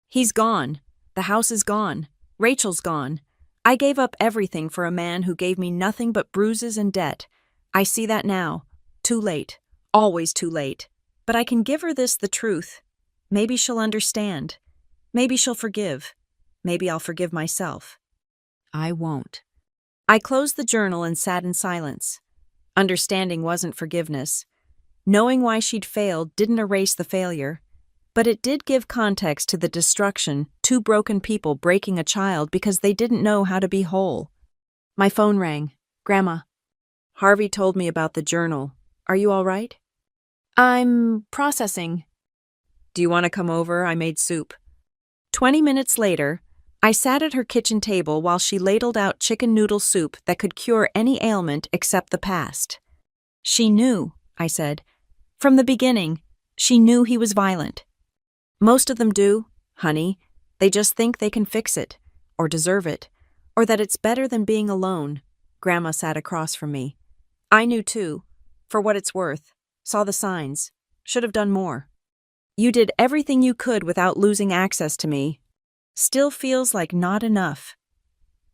He's gone. The house is gone. Rachel's gone. I gave up everything for a man who gave me nothing but bruises and debt. I see that now. Too late. Always too late. But I can give her the truth. Maybe she'll understand. Maybe she'll forgive. Maybe I'll forgive myself. I won't. I closed the journal and sat in silence. Understanding wasn't forgiveness. Knowing why she'd failed didn't erase the failure. But it did give context to the destruction, two broken people breaking a child because they didn't know how to be whole. My phone rang. Grandma. Harvey told me about the journal. Are you all right? I'm processing. Do you want to come over? I made soup. 20 minutes later, I sat at her kitchen table while she ladled out chicken noodle soup that could cure any ailment except the past. She knew, I said. From the beginning, she knew he was violent. Most of them do, honey. They just think they can fix it, or deserve it, or that it's better than being alone. Grandma sat across from me. I knew too, for what it's worth. Saw the signs. Should have done more. You did everything you could without losing access to me. Still feels like not enough.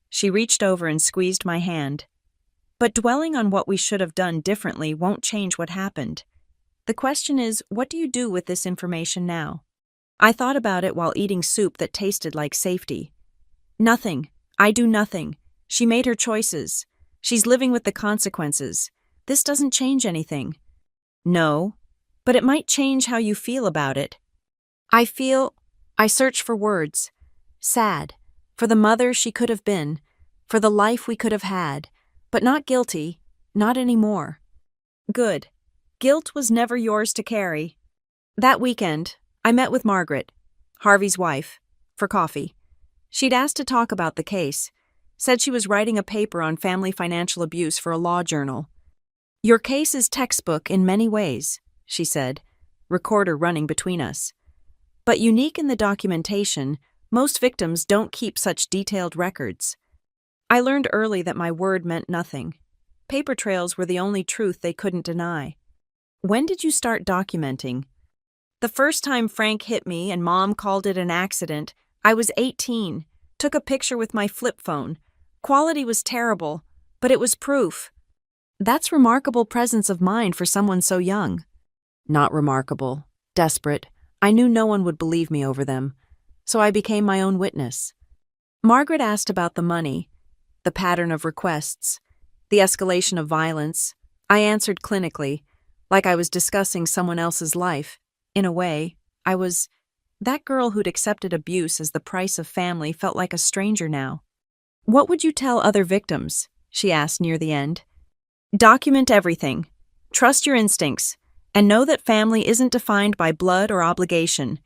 She reached over and squeezed my hand. But dwelling on what we should have done differently won't change what happened. The question is, what do you do with this information now? I thought about it while eating soup that tasted like safety. Nothing. I do nothing. She made her choices. She's living with the consequences. This doesn't change anything. No, but it might change how you feel about it. I search for words. Sad. For the mother she could have been. For the life we could have had. But not guilty. Not anymore. Good. Guilt was never yours to carry. That weekend, I met with Margaret, Harvey's wife, for coffee. She'd asked to talk about the case. Said she was writing a paper on family financial abuse for a law journal. Your case is textbook in many ways, she said, recorder running between us. But unique in the documentation, most victims don't keep such detailed records. I learned early that my word meant nothing. Paper trails were the only truth they couldn't deny. When did you start documenting? The first time Frank hit me and Mom called it an accident, I was 18. Took a picture with my flip phone. Quality was terrible, but it was proof. That's remarkable presence of mind for someone so young. Not remarkable. Desperate. I knew no one would believe me over them, so I became my own witness. Margaret asked about the money, the pattern of requests, the escalation of violence. I answered clinically, like I was discussing someone else's life. In a way, I was... That girl who'd accepted abuse as the price of family felt like a stranger now. What would you tell other victims? She asked near the end. Document everything. Trust your instincts. And know that family isn't defined by blood or obligation.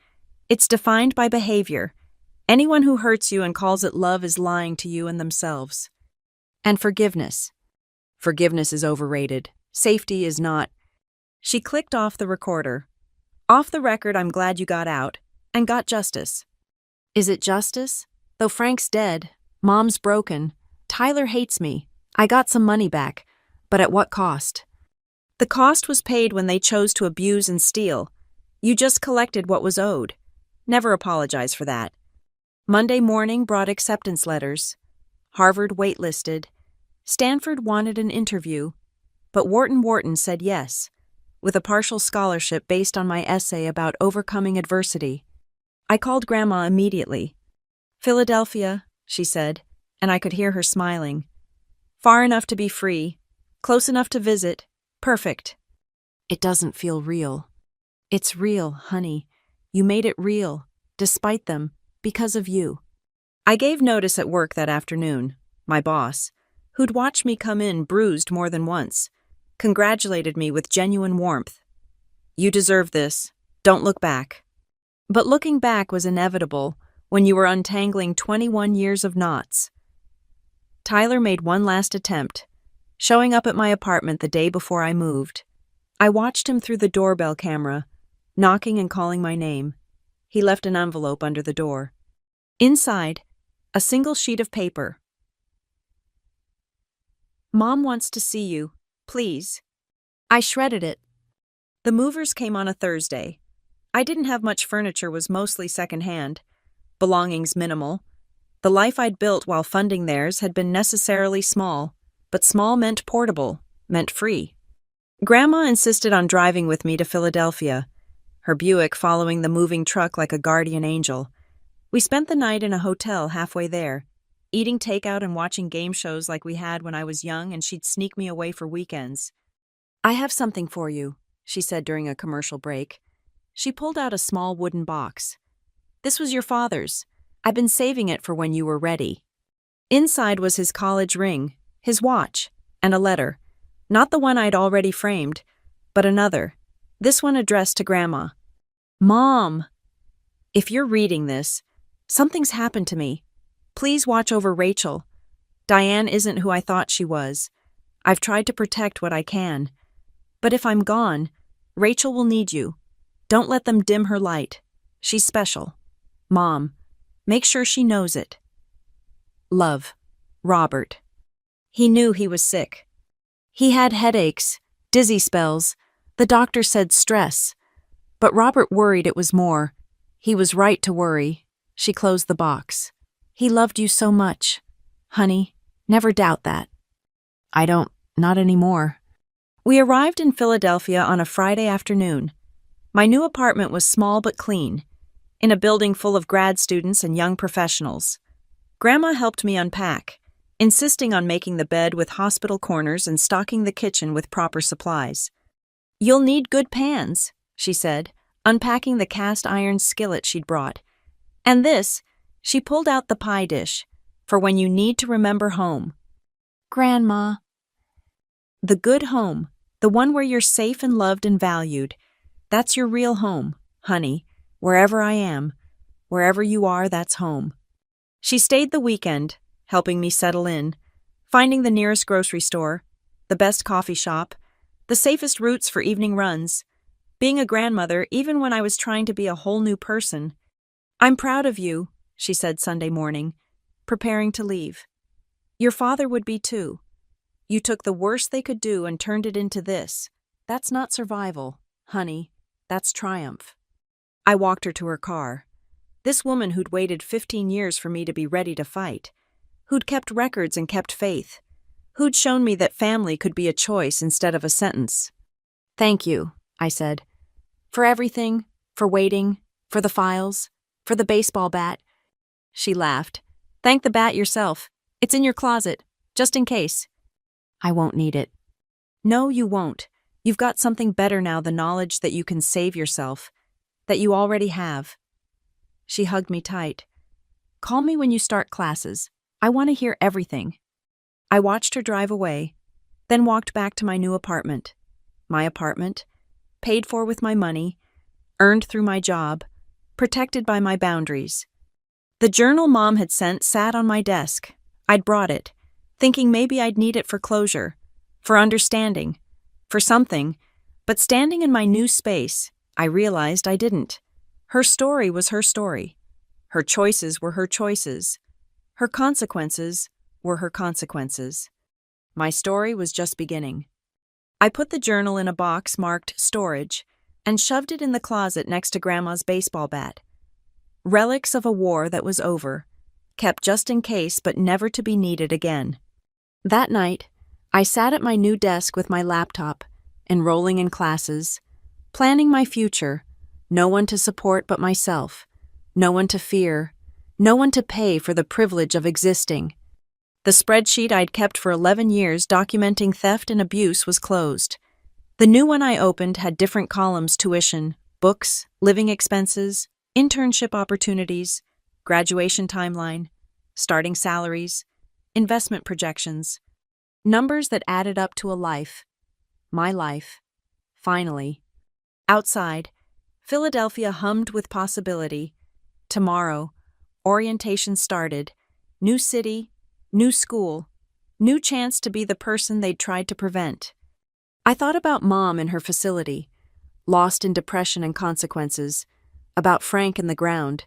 It's defined by behavior. Anyone who hurts you and calls it love is lying to you and themselves. And forgiveness. Forgiveness is overrated. Safety is not. She clicked off the recorder. Off the record, I'm glad you got out. And got justice. Is it justice? Though Frank's dead, Mom's broken, Tyler hates me, I got some money back, but at what cost? The cost was paid when they chose to abuse and steal. You just collected what was owed. Never apologize for that. Monday morning brought acceptance letters. Harvard waitlisted. Stanford wanted an interview, but Wharton said yes, with a partial scholarship based on my essay about overcoming adversity. I called Grandma immediately. Philadelphia, she said, and I could hear her smiling. Far enough to be free, close enough to visit, perfect. It doesn't feel real. It's real, honey. You made it real, despite them, because of you. I gave notice at work that afternoon. My boss, who'd watched me come in bruised more than once, congratulated me with genuine warmth. You deserve this. Don't look back. But looking back was inevitable when you were untangling 21 years of knots. Tyler made one last attempt, showing up at my apartment the day before I moved. I watched him through the doorbell camera, knocking and calling my name. He left an envelope under the door. Inside, a single sheet of paper. Mom wants to see you, please. I shredded it. The movers came on a Thursday. I didn't have much furniture, was mostly secondhand. Belongings minimal. The life I'd built while funding theirs had been necessarily small, but small meant portable, meant free. Grandma insisted on driving with me to Philadelphia, her Buick following the moving truck like a guardian angel. We spent the night in a hotel halfway there, eating takeout and watching game shows like we had when I was young, and she'd sneak me away for weekends. I have something for you, she said during a commercial break. She pulled out a small wooden box. This was your father's. I've been saving it for when you were ready. Inside was his college ring, his watch, and a letter. Not the one I'd already framed, but another. This one addressed to Grandma. Mom, if you're reading this, something's happened to me. Please watch over Rachel. Diane isn't who I thought she was. I've tried to protect what I can. But if I'm gone, Rachel will need you. Don't let them dim her light. She's special. Mom, make sure she knows it. Love, Robert. He knew he was sick. He had headaches, dizzy spells. The doctor said stress. But Robert worried it was more. He was right to worry. She closed the box. He loved you so much. Honey, never doubt that. I don't, not anymore. We arrived in Philadelphia on a Friday afternoon. My new apartment was small but clean, in a building full of grad students and young professionals. Grandma helped me unpack, insisting on making the bed with hospital corners and stocking the kitchen with proper supplies. You'll need good pans, she said, unpacking the cast iron skillet she'd brought. And this, she pulled out the pie dish, for when you need to remember home. Grandma. The good home, the one where you're safe and loved and valued. That's your real home, honey. Wherever I am, wherever you are, that's home. She stayed the weekend, helping me settle in, finding the nearest grocery store, the best coffee shop, the safest routes for evening runs, being a grandmother even when I was trying to be a whole new person. I'm proud of you, she said Sunday morning, preparing to leave. Your father would be too. You took the worst they could do and turned it into this. That's not survival, honey. That's triumph. I walked her to her car. This woman who'd waited 15 years for me to be ready to fight, who'd kept records and kept faith, who'd shown me that family could be a choice instead of a sentence. Thank you, I said. For everything, for waiting, for the files, for the baseball bat. She laughed. Thank the bat yourself. It's in your closet, just in case. I won't need it. No, you won't. You've got something better now, the knowledge that you can save yourself, that you already have. She hugged me tight. Call me when you start classes. I want to hear everything. I watched her drive away, then walked back to my new apartment. My apartment, paid for with my money, earned through my job, protected by my boundaries. The journal Mom had sent sat on my desk. I'd brought it, thinking maybe I'd need it for closure, for understanding, for something, but standing in my new space, I realized I didn't. Her story was her story. Her choices were her choices. Her consequences were her consequences. My story was just beginning. I put the journal in a box marked storage and shoved it in the closet next to Grandma's baseball bat. Relics of a war that was over, kept just in case but never to be needed again. That night, I sat at my new desk with my laptop, enrolling in classes, planning my future, no one to support but myself, no one to fear, no one to pay for the privilege of existing. The spreadsheet I'd kept for 11 years documenting theft and abuse was closed. The new one I opened had different columns: tuition, books, living expenses, internship opportunities, graduation timeline, starting salaries, investment projections, numbers that added up to a life. My life. Finally. Outside, Philadelphia hummed with possibility. Tomorrow, orientation started. New city, new school, new chance to be the person they'd tried to prevent. I thought about Mom in her facility, lost in depression and consequences, about Frank in the ground,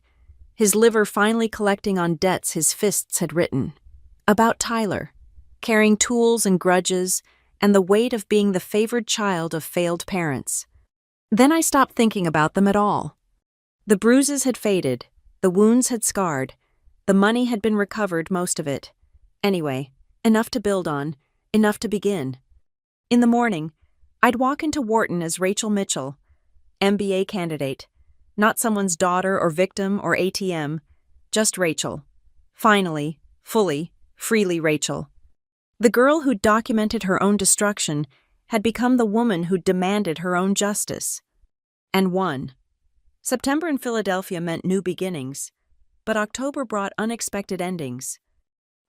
his liver finally collecting on debts his fists had written, about Tyler, carrying tools and grudges and the weight of being the favored child of failed parents. Then I stopped thinking about them at all. The bruises had faded, the wounds had scarred, the money had been recovered, most of it. Anyway, enough to build on, enough to begin. In the morning, I'd walk into Wharton as Rachel Mitchell, MBA candidate, not someone's daughter or victim or ATM, just Rachel. Finally, fully, freely Rachel. The girl who'd documented her own destruction had become the woman who demanded her own justice. And won. September in Philadelphia meant new beginnings, but October brought unexpected endings.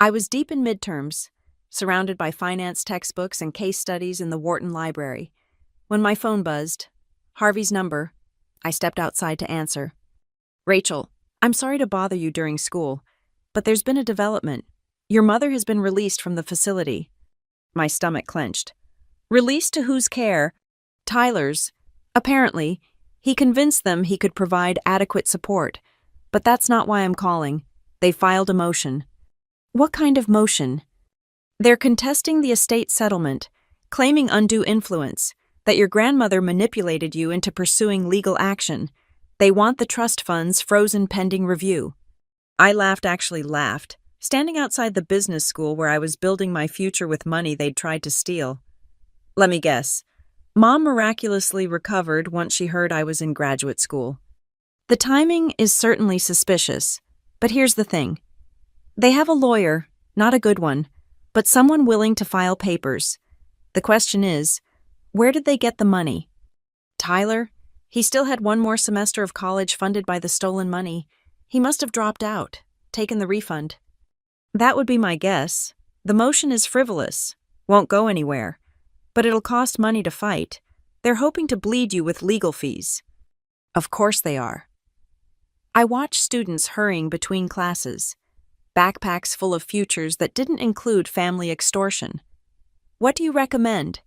I was deep in midterms, surrounded by finance textbooks and case studies in the Wharton Library, when my phone buzzed. Harvey's number. I stepped outside to answer. Rachel, I'm sorry to bother you during school, but there's been a development. Your mother has been released from the facility. My stomach clenched. Released to whose care? Tyler's. Apparently, he convinced them he could provide adequate support, but that's not why I'm calling. They filed a motion. What kind of motion? They're contesting the estate settlement, claiming undue influence, that your grandmother manipulated you into pursuing legal action. They want the trust funds frozen pending review. I actually laughed, standing outside the business school where I was building my future with money they'd tried to steal. Let me guess. Mom miraculously recovered once she heard I was in graduate school. The timing is certainly suspicious, but here's the thing. They have a lawyer, not a good one, but someone willing to file papers. The question is, where did they get the money? Tyler? He still had one more semester of college funded by the stolen money. He must have dropped out, taken the refund. That would be my guess. The motion is frivolous, won't go anywhere, but it'll cost money to fight. They're hoping to bleed you with legal fees. Of course they are. I watched students hurrying between classes, backpacks full of futures that didn't include family extortion. What do you recommend?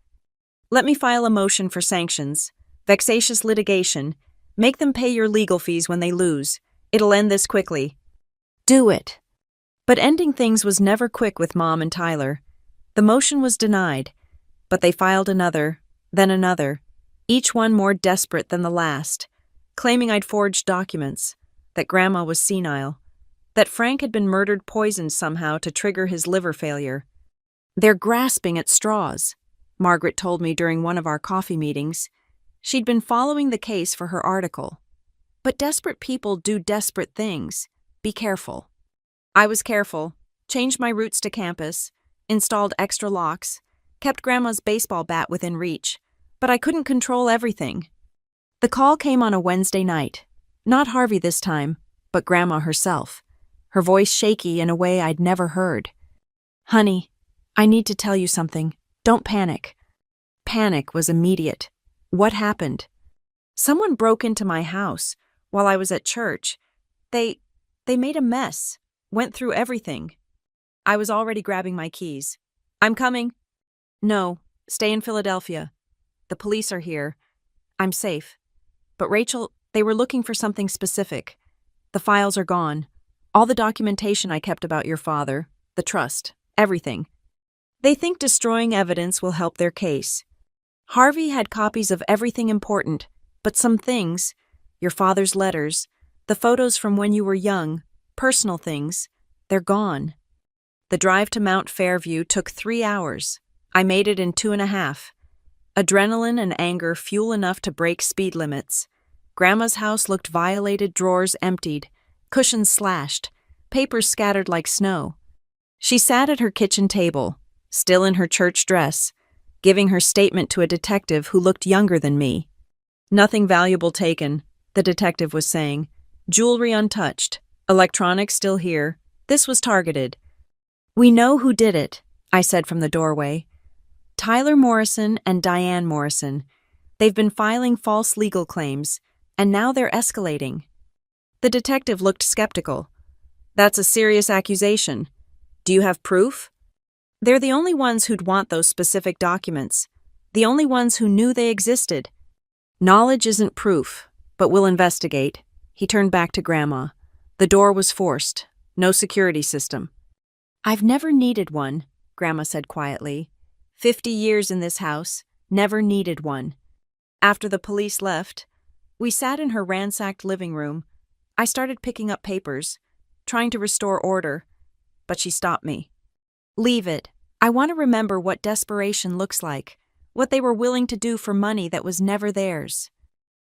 Let me file a motion for sanctions, vexatious litigation, make them pay your legal fees when they lose. It'll end this quickly. Do it. But ending things was never quick with Mom and Tyler. The motion was denied, but they filed another, then another, each one more desperate than the last, claiming I'd forged documents, that Grandma was senile, that Frank had been murdered poisoned somehow to trigger his liver failure. They're grasping at straws, Margaret told me during one of our coffee meetings. She'd been following the case for her article. But desperate people do desperate things. Be careful. I was careful, changed my routes to campus, installed extra locks, kept Grandma's baseball bat within reach, but I couldn't control everything. The call came on a Wednesday night. Not Harvey this time, but Grandma herself, her voice shaky in a way I'd never heard. Honey, I need to tell you something. Don't panic. Panic was immediate. What happened? Someone broke into my house while I was at church. They made a mess, went through everything. I was already grabbing my keys. I'm coming. No, stay in Philadelphia. The police are here. I'm safe. But Rachel, they were looking for something specific. The files are gone. All the documentation I kept about your father, the trust, everything. They think destroying evidence will help their case. Harvey had copies of everything important, but some things, your father's letters, the photos from when you were young, personal things, they're gone. The drive to Mount Fairview took 3 hours. I made it in 2.5. Adrenaline and anger fuel enough to break speed limits. Grandma's house looked violated, drawers emptied, cushions slashed, papers scattered like snow. She sat at her kitchen table, still in her church dress, giving her statement to a detective who looked younger than me. Nothing valuable taken, the detective was saying. Jewelry untouched, electronics still here. This was targeted. We know who did it, I said from the doorway. Tyler Morrison and Diane Morrison. They've been filing false legal claims, and now they're escalating. The detective looked skeptical. That's a serious accusation. Do you have proof? They're the only ones who'd want those specific documents. The only ones who knew they existed. Knowledge isn't proof, but we'll investigate. He turned back to Grandma. The door was forced. No security system. I've never needed one, Grandma said quietly. 50 years in this house, never needed one. After the police left, we sat in her ransacked living room. I started picking up papers, trying to restore order, but she stopped me. Leave it. I want to remember what desperation looks like, what they were willing to do for money that was never theirs.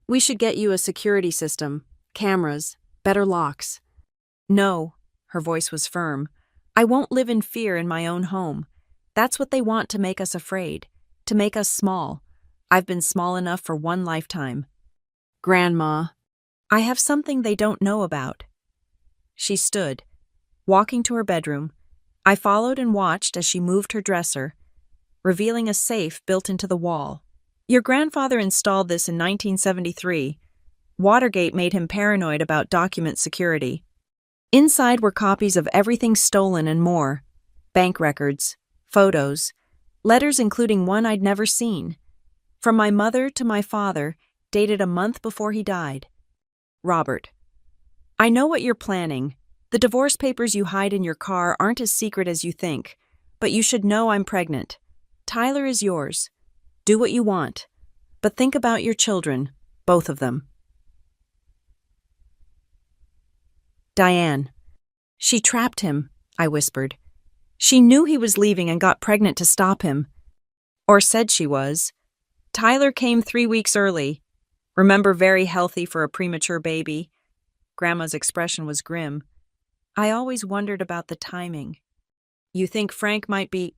We should get you a security system, cameras, better locks. No, her voice was firm. I won't live in fear in my own home. That's what they want to make us afraid, to make us small. I've been small enough for one lifetime. Grandma, I have something they don't know about. She stood, walking to her bedroom. I followed and watched as she moved her dresser, revealing a safe built into the wall. Your grandfather installed this in 1973. Watergate made him paranoid about document security. Inside were copies of everything stolen and more. Bank records, photos, letters including one I'd never seen. From my mother to my father, dated a month before he died. Robert, I know what you're planning. The divorce papers you hide in your car aren't as secret as you think, but you should know I'm pregnant. Tyler is yours. Do what you want, but think about your children, both of them. Diane. She trapped him, I whispered. She knew he was leaving and got pregnant to stop him. Or said she was. Tyler came 3 weeks early. Remember, very healthy for a premature baby. Grandma's expression was grim. I always wondered about the timing. You think Frank might be...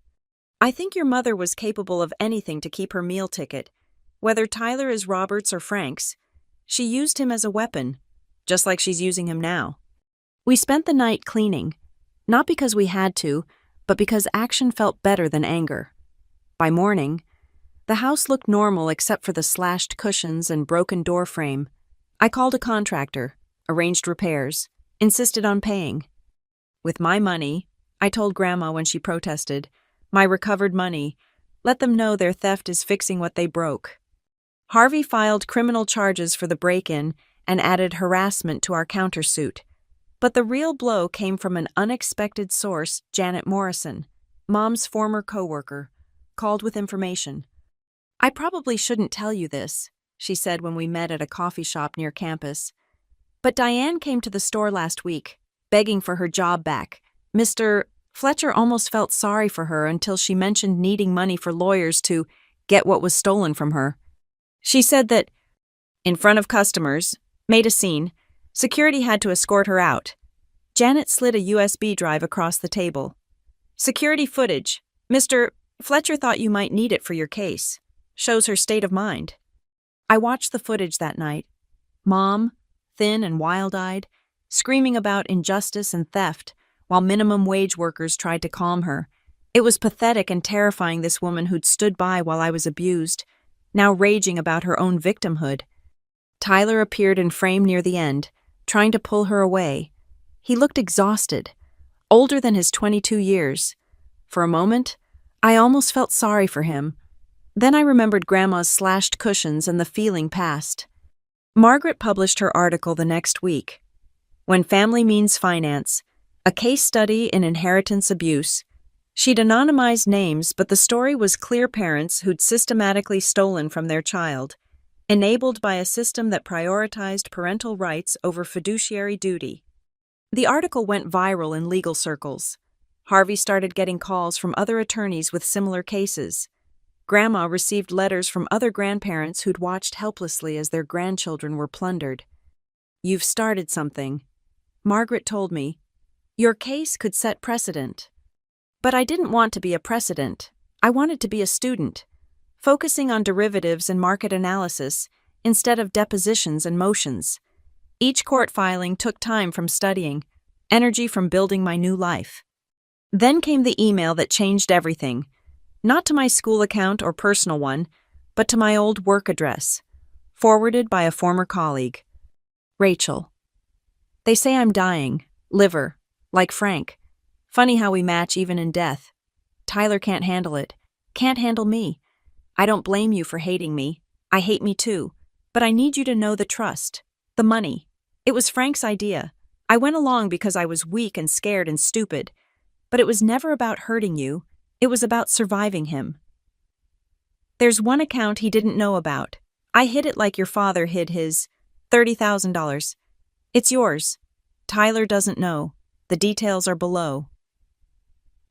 I think your mother was capable of anything to keep her meal ticket. Whether Tyler is Robert's or Frank's, she used him as a weapon, just like she's using him now. We spent the night cleaning, not because we had to, but because action felt better than anger. By morning, the house looked normal except for the slashed cushions and broken door frame. I called a contractor, arranged repairs, insisted on paying. With my money, I told Grandma when she protested, my recovered money, let them know their theft is fixing what they broke. Harvey filed criminal charges for the break-in and added harassment to our countersuit. But the real blow came from an unexpected source, Janet Morrison, Mom's former coworker, called with information. I probably shouldn't tell you this, she said when we met at a coffee shop near campus. But Diane came to the store last week, begging for her job back. Mr. Fletcher almost felt sorry for her until she mentioned needing money for lawyers to get what was stolen from her. She said that, in front of customers, made a scene. Security had to escort her out. Janet slid a USB drive across the table. Security footage. Mr. Fletcher thought you might need it for your case. Shows her state of mind. I watched the footage that night. Mom, thin and wild-eyed, screaming about injustice and theft, while minimum wage workers tried to calm her. It was pathetic and terrifying, this woman who'd stood by while I was abused, now raging about her own victimhood. Tyler appeared in frame near the end, trying to pull her away. He looked exhausted, older than his 22 years. For a moment, I almost felt sorry for him. Then I remembered Grandma's slashed cushions and the feeling passed. Margaret published her article the next week. When Family Means Finance, a case study in inheritance abuse, She'd anonymized names, but the story was clear: parents who'd systematically stolen from their child, enabled by a system that prioritized parental rights over fiduciary duty. The article went viral in legal circles. Harvey started getting calls from other attorneys with similar cases. Grandma received letters from other grandparents who'd watched helplessly as their grandchildren were plundered. "You've started something," Margaret told me. "Your case could set precedent." But I didn't want to be a precedent. I wanted to be a student, focusing on derivatives and market analysis instead of depositions and motions. Each court filing took time from studying, energy from building my new life. Then came the email that changed everything, not to my school account or personal one, but to my old work address, forwarded by a former colleague. "Rachel, they say I'm dying, liver, like Frank. Funny how we match even in death. Tyler can't handle it, can't handle me. I don't blame you for hating me. I hate me too. But I need you to know the trust, the money. It was Frank's idea. I went along because I was weak and scared and stupid. But it was never about hurting you. It was about surviving him. There's one account he didn't know about. I hid it like your father hid his $30,000. It's yours. Tyler doesn't know. The details are below.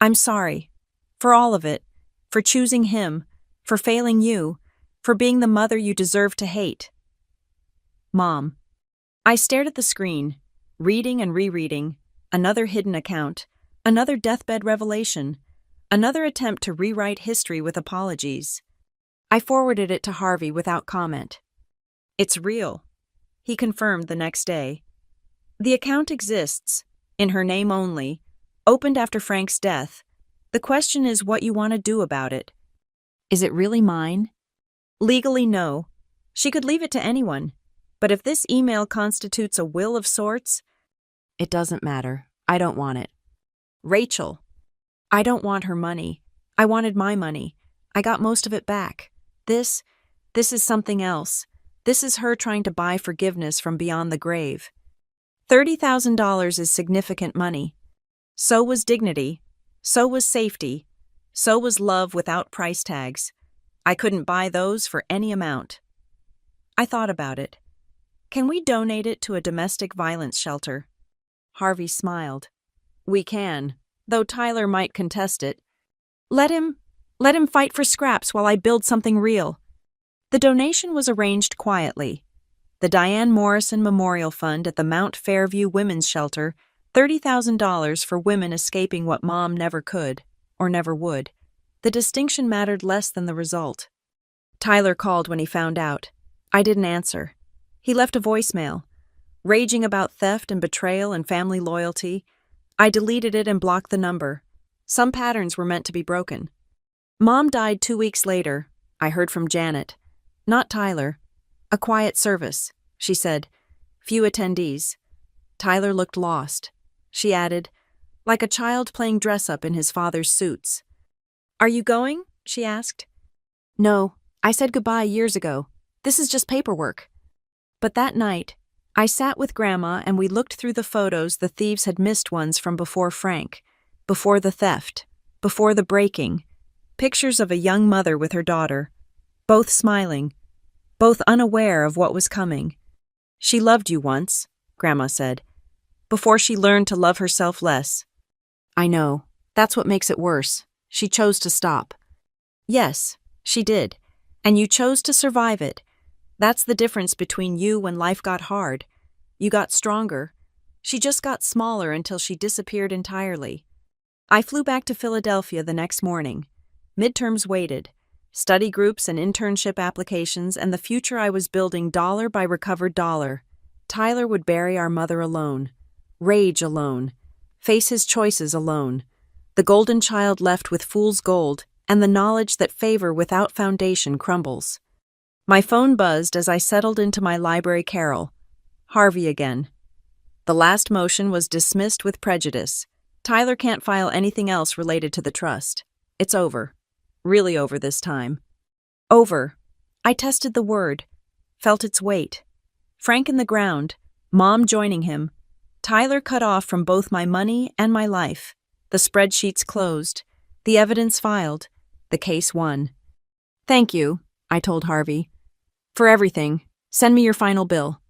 I'm sorry. For all of it. For choosing him. For failing you. For being the mother you deserve to hate. Mom." I stared at the screen, reading and rereading. Another hidden account. Another deathbed revelation. Another attempt to rewrite history with apologies. I forwarded it to Harvey without comment. "It's real," he confirmed the next day. "The account exists, in her name only, opened after Frank's death. The question is what you want to do about it. Is it really mine? Legally, no. She could leave it to anyone. But if this email constitutes a will of sorts, it doesn't matter. I don't want it. Rachel, I don't want her money. I wanted my money. I got most of it back. This is something else. This is her trying to buy forgiveness from beyond the grave. $30,000 is significant money. So was dignity. So was safety. So was love without price tags. I couldn't buy those for any amount." I thought about it. "Can we donate it to a domestic violence shelter?" Harvey smiled. "We can, though Tyler might contest it. Let him fight for scraps while I build something real." The donation was arranged quietly. The Diane Morrison Memorial Fund at the Mount Fairview Women's Shelter, $30,000 for women escaping what Mom never could, or never would. The distinction mattered less than the result. Tyler called when he found out. I didn't answer. He left a voicemail, raging about theft and betrayal and family loyalty. I deleted it and blocked the number. Some patterns were meant to be broken. Mom died 2 weeks later. I heard from Janet. Not Tyler. "A quiet service," she said. "Few attendees." Tyler looked lost. She added, "Like a child playing dress-up in his father's suits." "Are you going?" she asked. "No, I said goodbye years ago. This is just paperwork." But that night, I sat with Grandma and we looked through the photos the thieves had missed, ones from before Frank, before the theft, before the breaking, pictures of a young mother with her daughter, both smiling, both unaware of what was coming. "She loved you once," Grandma said, "before she learned to love herself less." "I know. That's what makes it worse. She chose to stop." "Yes, she did. And you chose to survive it. That's the difference between you when life got hard. You got stronger. She just got smaller until she disappeared entirely." I flew back to Philadelphia the next morning. Midterms waited. Study groups and internship applications, and the future I was building dollar by recovered dollar. Tyler would bury our mother alone. Rage alone. Face his choices alone. The golden child left with fool's gold, and the knowledge that favor without foundation crumbles. My phone buzzed as I settled into my library carrel. Harvey again. The last motion was dismissed with prejudice. Tyler can't file anything else related to the trust. It's over. Really over this time. Over. I tested the word. Felt its weight. Frank in the ground. Mom joining him. Tyler cut off from both my money and my life. The spreadsheets closed. The evidence filed. The case won. "Thank you," I told Harvey. "For everything. Send me your final bill."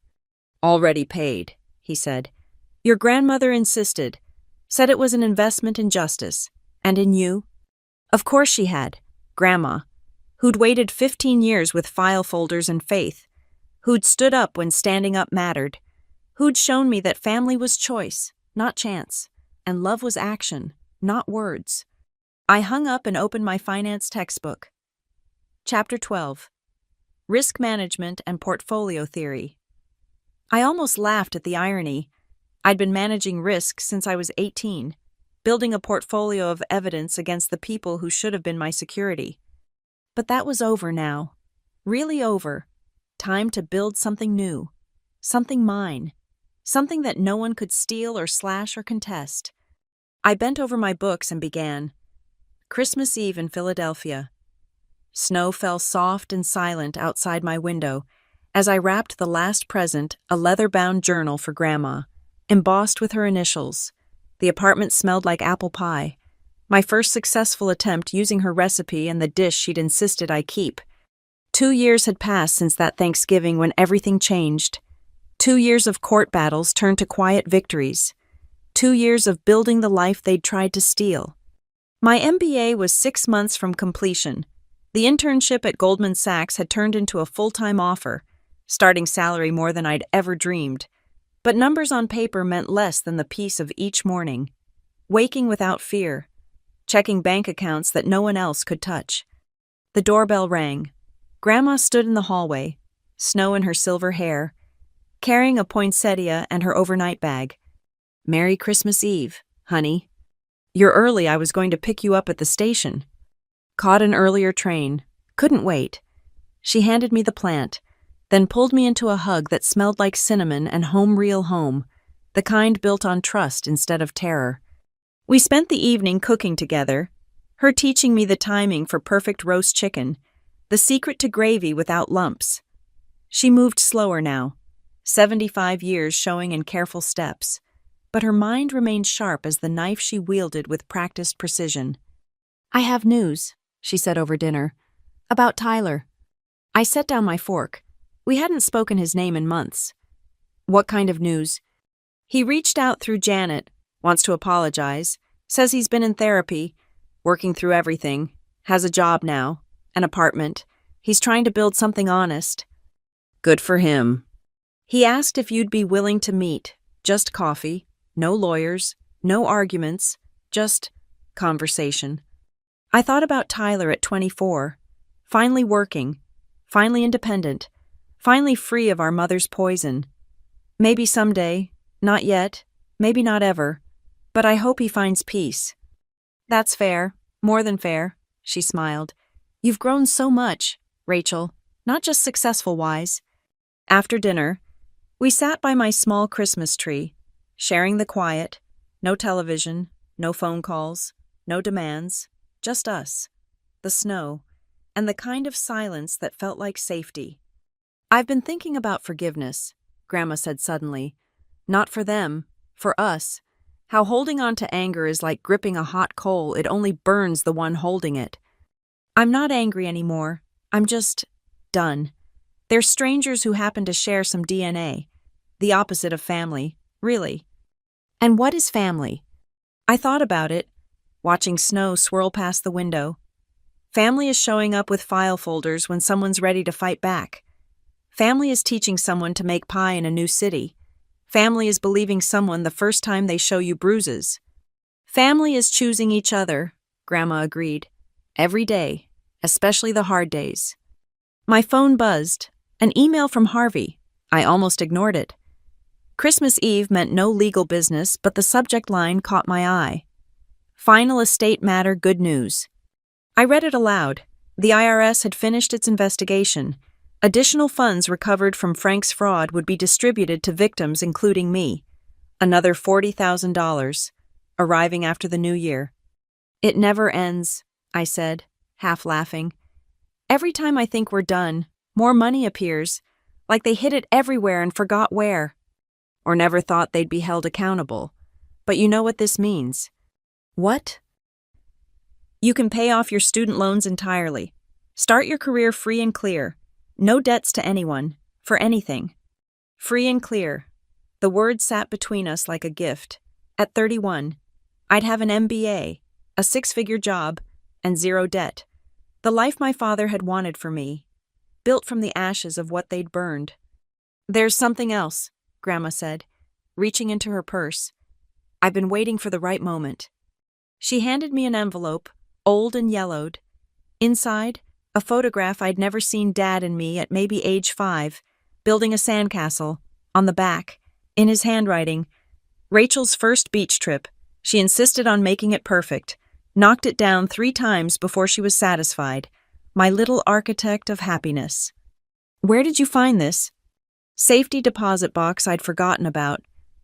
"Already paid," he said. "Your grandmother insisted. Said it was an investment in justice. And in you?" Of course she had. Grandma, who'd waited 15 years with file folders and faith, who'd stood up when standing up mattered, who'd shown me that family was choice, not chance, and love was action, not words. I hung up and opened my finance textbook. Chapter 12. Risk Management and Portfolio Theory. I almost laughed at the irony. I'd been managing risk since I was 18, building a portfolio of evidence against the people who should have been my security. But that was over now. Really over. Time to build something new. Something mine. Something that no one could steal or slash or contest. I bent over my books and began. Christmas Eve in Philadelphia. Snow fell soft and silent outside my window as I wrapped the last present, a leather-bound journal for Grandma, embossed with her initials. The apartment smelled like apple pie. My first successful attempt using her recipe and the dish she'd insisted I keep. 2 years had passed since that Thanksgiving when everything changed. 2 years of court battles turned to quiet victories. 2 years of building the life they'd tried to steal. My MBA was 6 months from completion. The internship at Goldman Sachs had turned into a full-time offer, starting salary more than I'd ever dreamed. But numbers on paper meant less than the peace of each morning. Waking without fear. Checking bank accounts that no one else could touch. The doorbell rang. Grandma stood in the hallway, snow in her silver hair, carrying a poinsettia and her overnight bag. "Merry Christmas Eve, honey. You're early. I was going to pick you up at the station." Caught an earlier train. Couldn't wait. She handed me the plant, then pulled me into a hug that smelled like cinnamon and home real home, the kind built on trust instead of terror. We spent the evening cooking together, her teaching me the timing for perfect roast chicken, the secret to gravy without lumps. She moved slower now, 75 years showing in careful steps, but her mind remained sharp as the knife she wielded with practiced precision. "I have news," she said over dinner, "about Tyler." I set down my fork. We hadn't spoken his name in months. "What kind of news?" "He reached out through Janet, wants to apologize, says he's been in therapy, working through everything, has a job now, an apartment. He's trying to build something honest." "Good for him." "He asked if you'd be willing to meet, just coffee, no lawyers, no arguments, just conversation." I thought about Tyler at 24, finally working, finally independent, finally free of our mother's poison. Maybe someday, not yet, maybe not ever, but I hope he finds peace. "That's fair, more than fair," she smiled. "You've grown so much, Rachel, not just successful-wise." After dinner, we sat by my small Christmas tree, sharing the quiet, no television, no phone calls, no demands, just us, the snow, and the kind of silence that felt like safety. "I've been thinking about forgiveness," Grandma said suddenly. "Not for them, for us. How holding on to anger is like gripping a hot coal, it only burns the one holding it. I'm not angry anymore. I'm just done. They're strangers who happen to share some DNA. The opposite of family, really. And what is family?" I thought about it, watching snow swirl past the window. Family is showing up with file folders when someone's ready to fight back. Family is teaching someone to make pie in a new city. Family is believing someone the first time they show you bruises. Family is choosing each other, Grandma agreed. Every day, especially the hard days. My phone buzzed. An email from Harvey. I almost ignored it. Christmas Eve meant no legal business, but the subject line caught my eye. Final estate matter, good news. I read it aloud. The IRS had finished its investigation. Additional funds recovered from Frank's fraud would be distributed to victims, including me. Another $40,000, arriving after the new year. "It never ends," I said, half laughing. "Every time I think we're done, more money appears, like they hid it everywhere and forgot where. Or never thought they'd be held accountable. But you know what this means." "What?" You can pay off your student loans entirely. Start your career free and clear. No debts to anyone, for anything. Free and clear. The word sat between us like a gift. At 31, I'd have an MBA, a six-figure job, and zero debt. The life my father had wanted for me, built from the ashes of what they'd burned. There's something else, Grandma said, reaching into her purse. I've been waiting for the right moment. She handed me an envelope, old and yellowed. Inside, a photograph I'd never seen Dad and me at maybe age 5, building a sandcastle. On the back, in his handwriting, Rachel's first beach trip. She insisted on making it perfect, knocked it down 3 times before she was satisfied. My little architect of happiness. Where did you find this? Safety deposit box I'd forgotten about.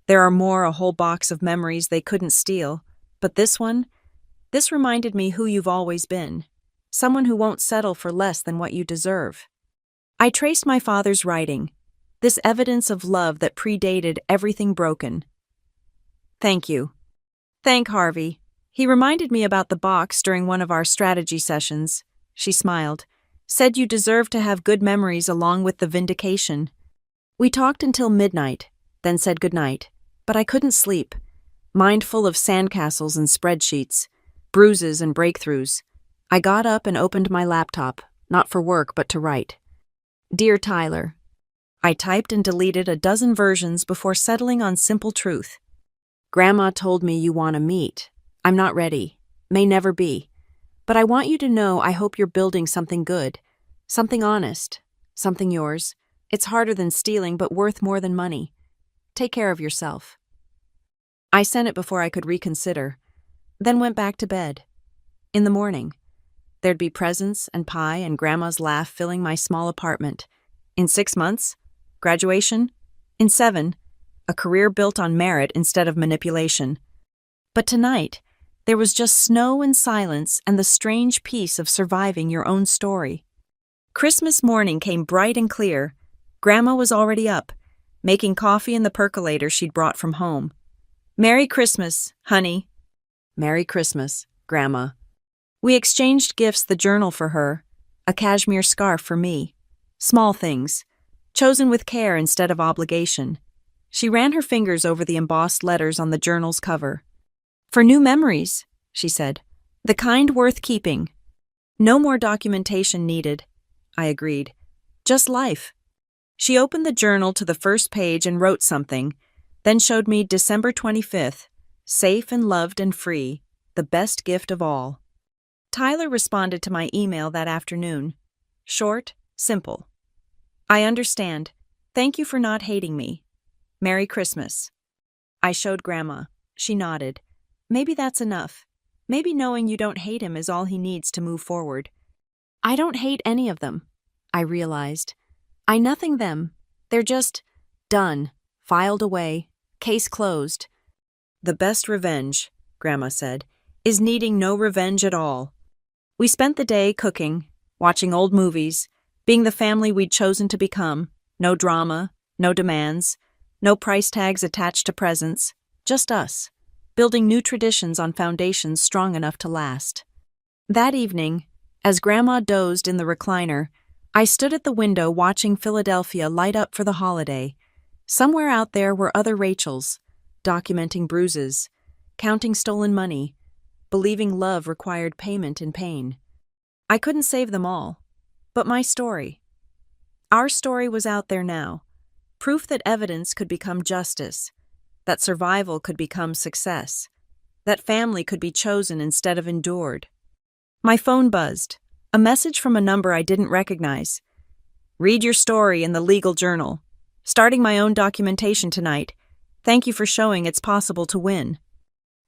There are more, a whole box of memories they couldn't steal. But this one? This reminded me who you've always been. Someone who won't settle for less than what you deserve. I traced my father's writing, this evidence of love that predated everything broken. Thank you. Thank Harvey. He reminded me about the box during one of our strategy sessions. She smiled. Said you deserve to have good memories along with the vindication. We talked until midnight, then said goodnight. But I couldn't sleep. Mind full of sandcastles and spreadsheets, bruises and breakthroughs. I got up and opened my laptop, not for work but to write. Dear Tyler. I typed and deleted a dozen versions before settling on simple truth. Grandma told me you want to meet. I'm not ready. May never be. But I want you to know I hope you're building something good. Something honest. Something yours. It's harder than stealing but worth more than money. Take care of yourself. I sent it before I could reconsider, then went back to bed. In the morning, there'd be presents and pie and Grandma's laugh filling my small apartment. In 6 months, graduation. In 7, a career built on merit instead of manipulation. But tonight, there was just snow and silence and the strange peace of surviving your own story. Christmas morning came bright and clear. Grandma was already up, making coffee in the percolator she'd brought from home. Merry Christmas, honey. Merry Christmas, Grandma. We exchanged gifts, the journal for her, a cashmere scarf for me. Small things, chosen with care instead of obligation. She ran her fingers over the embossed letters on the journal's cover. For new memories, she said. The kind worth keeping. No more documentation needed, I agreed. Just life. She opened the journal to the first page and wrote something, then showed me December 25th, safe and loved and free, the best gift of all. Tyler responded to my email that afternoon. Short, simple. I understand. Thank you for not hating me. Merry Christmas. I showed Grandma. She nodded. Maybe that's enough. Maybe knowing you don't hate him is all he needs to move forward. I don't hate any of them, I realized. I nothing them. They're just done, filed away, case closed. The best revenge, Grandma said, is needing no revenge at all. We spent the day cooking, watching old movies, being the family we'd chosen to become. No drama, no demands, no price tags attached to presents, just us, building new traditions on foundations strong enough to last. That evening, as Grandma dozed in the recliner, I stood at the window watching Philadelphia light up for the holiday. Somewhere out there were other Rachels, documenting bruises, counting stolen money, believing love required payment in pain. I couldn't save them all, but my story. Our story was out there now, proof that evidence could become justice, that survival could become success, that family could be chosen instead of endured. My phone buzzed, a message from a number I didn't recognize. Read your story in the legal journal. Starting my own documentation tonight. Thank you for showing it's possible to win.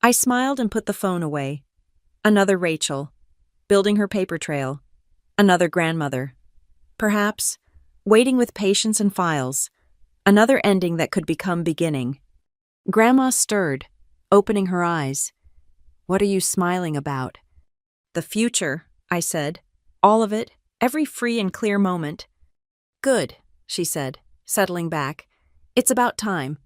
I smiled and put the phone away. Another Rachel, building her paper trail. Another grandmother. Perhaps, waiting with patience and files. Another ending that could become beginning. Grandma stirred, opening her eyes. What are you smiling about? The future, I said. All of it, every free and clear moment. Good, she said, settling back. It's about time.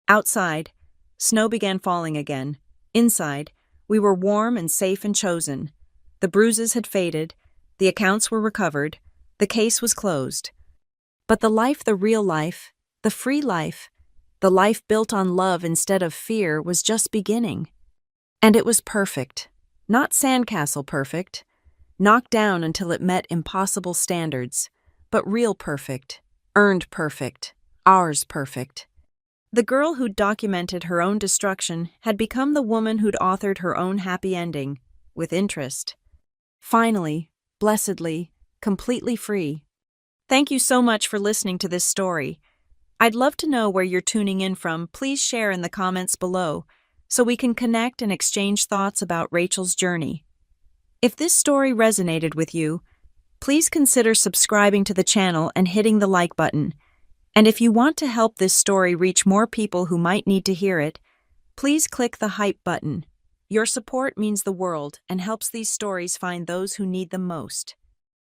Outside, snow began falling again. Inside, we were warm and safe and chosen. The bruises had faded, the accounts were recovered, the case was closed. But the life, the real life, the free life, the life built on love instead of fear was just beginning. And it was perfect. Not sandcastle perfect, knocked down until it met impossible standards, but real perfect, earned perfect, ours perfect. The girl who'd documented her own destruction had become the woman who'd authored her own happy ending, with interest. Finally, blessedly, completely free. Thank you so much for listening to this story. I'd love to know where you're tuning in from. Please share in the comments below so we can connect and exchange thoughts about Rachel's journey. If this story resonated with you, please consider subscribing to the channel and hitting the like button. And if you want to help this story reach more people who might need to hear it, please click the hype button. Your support means the world and helps these stories find those who need them most.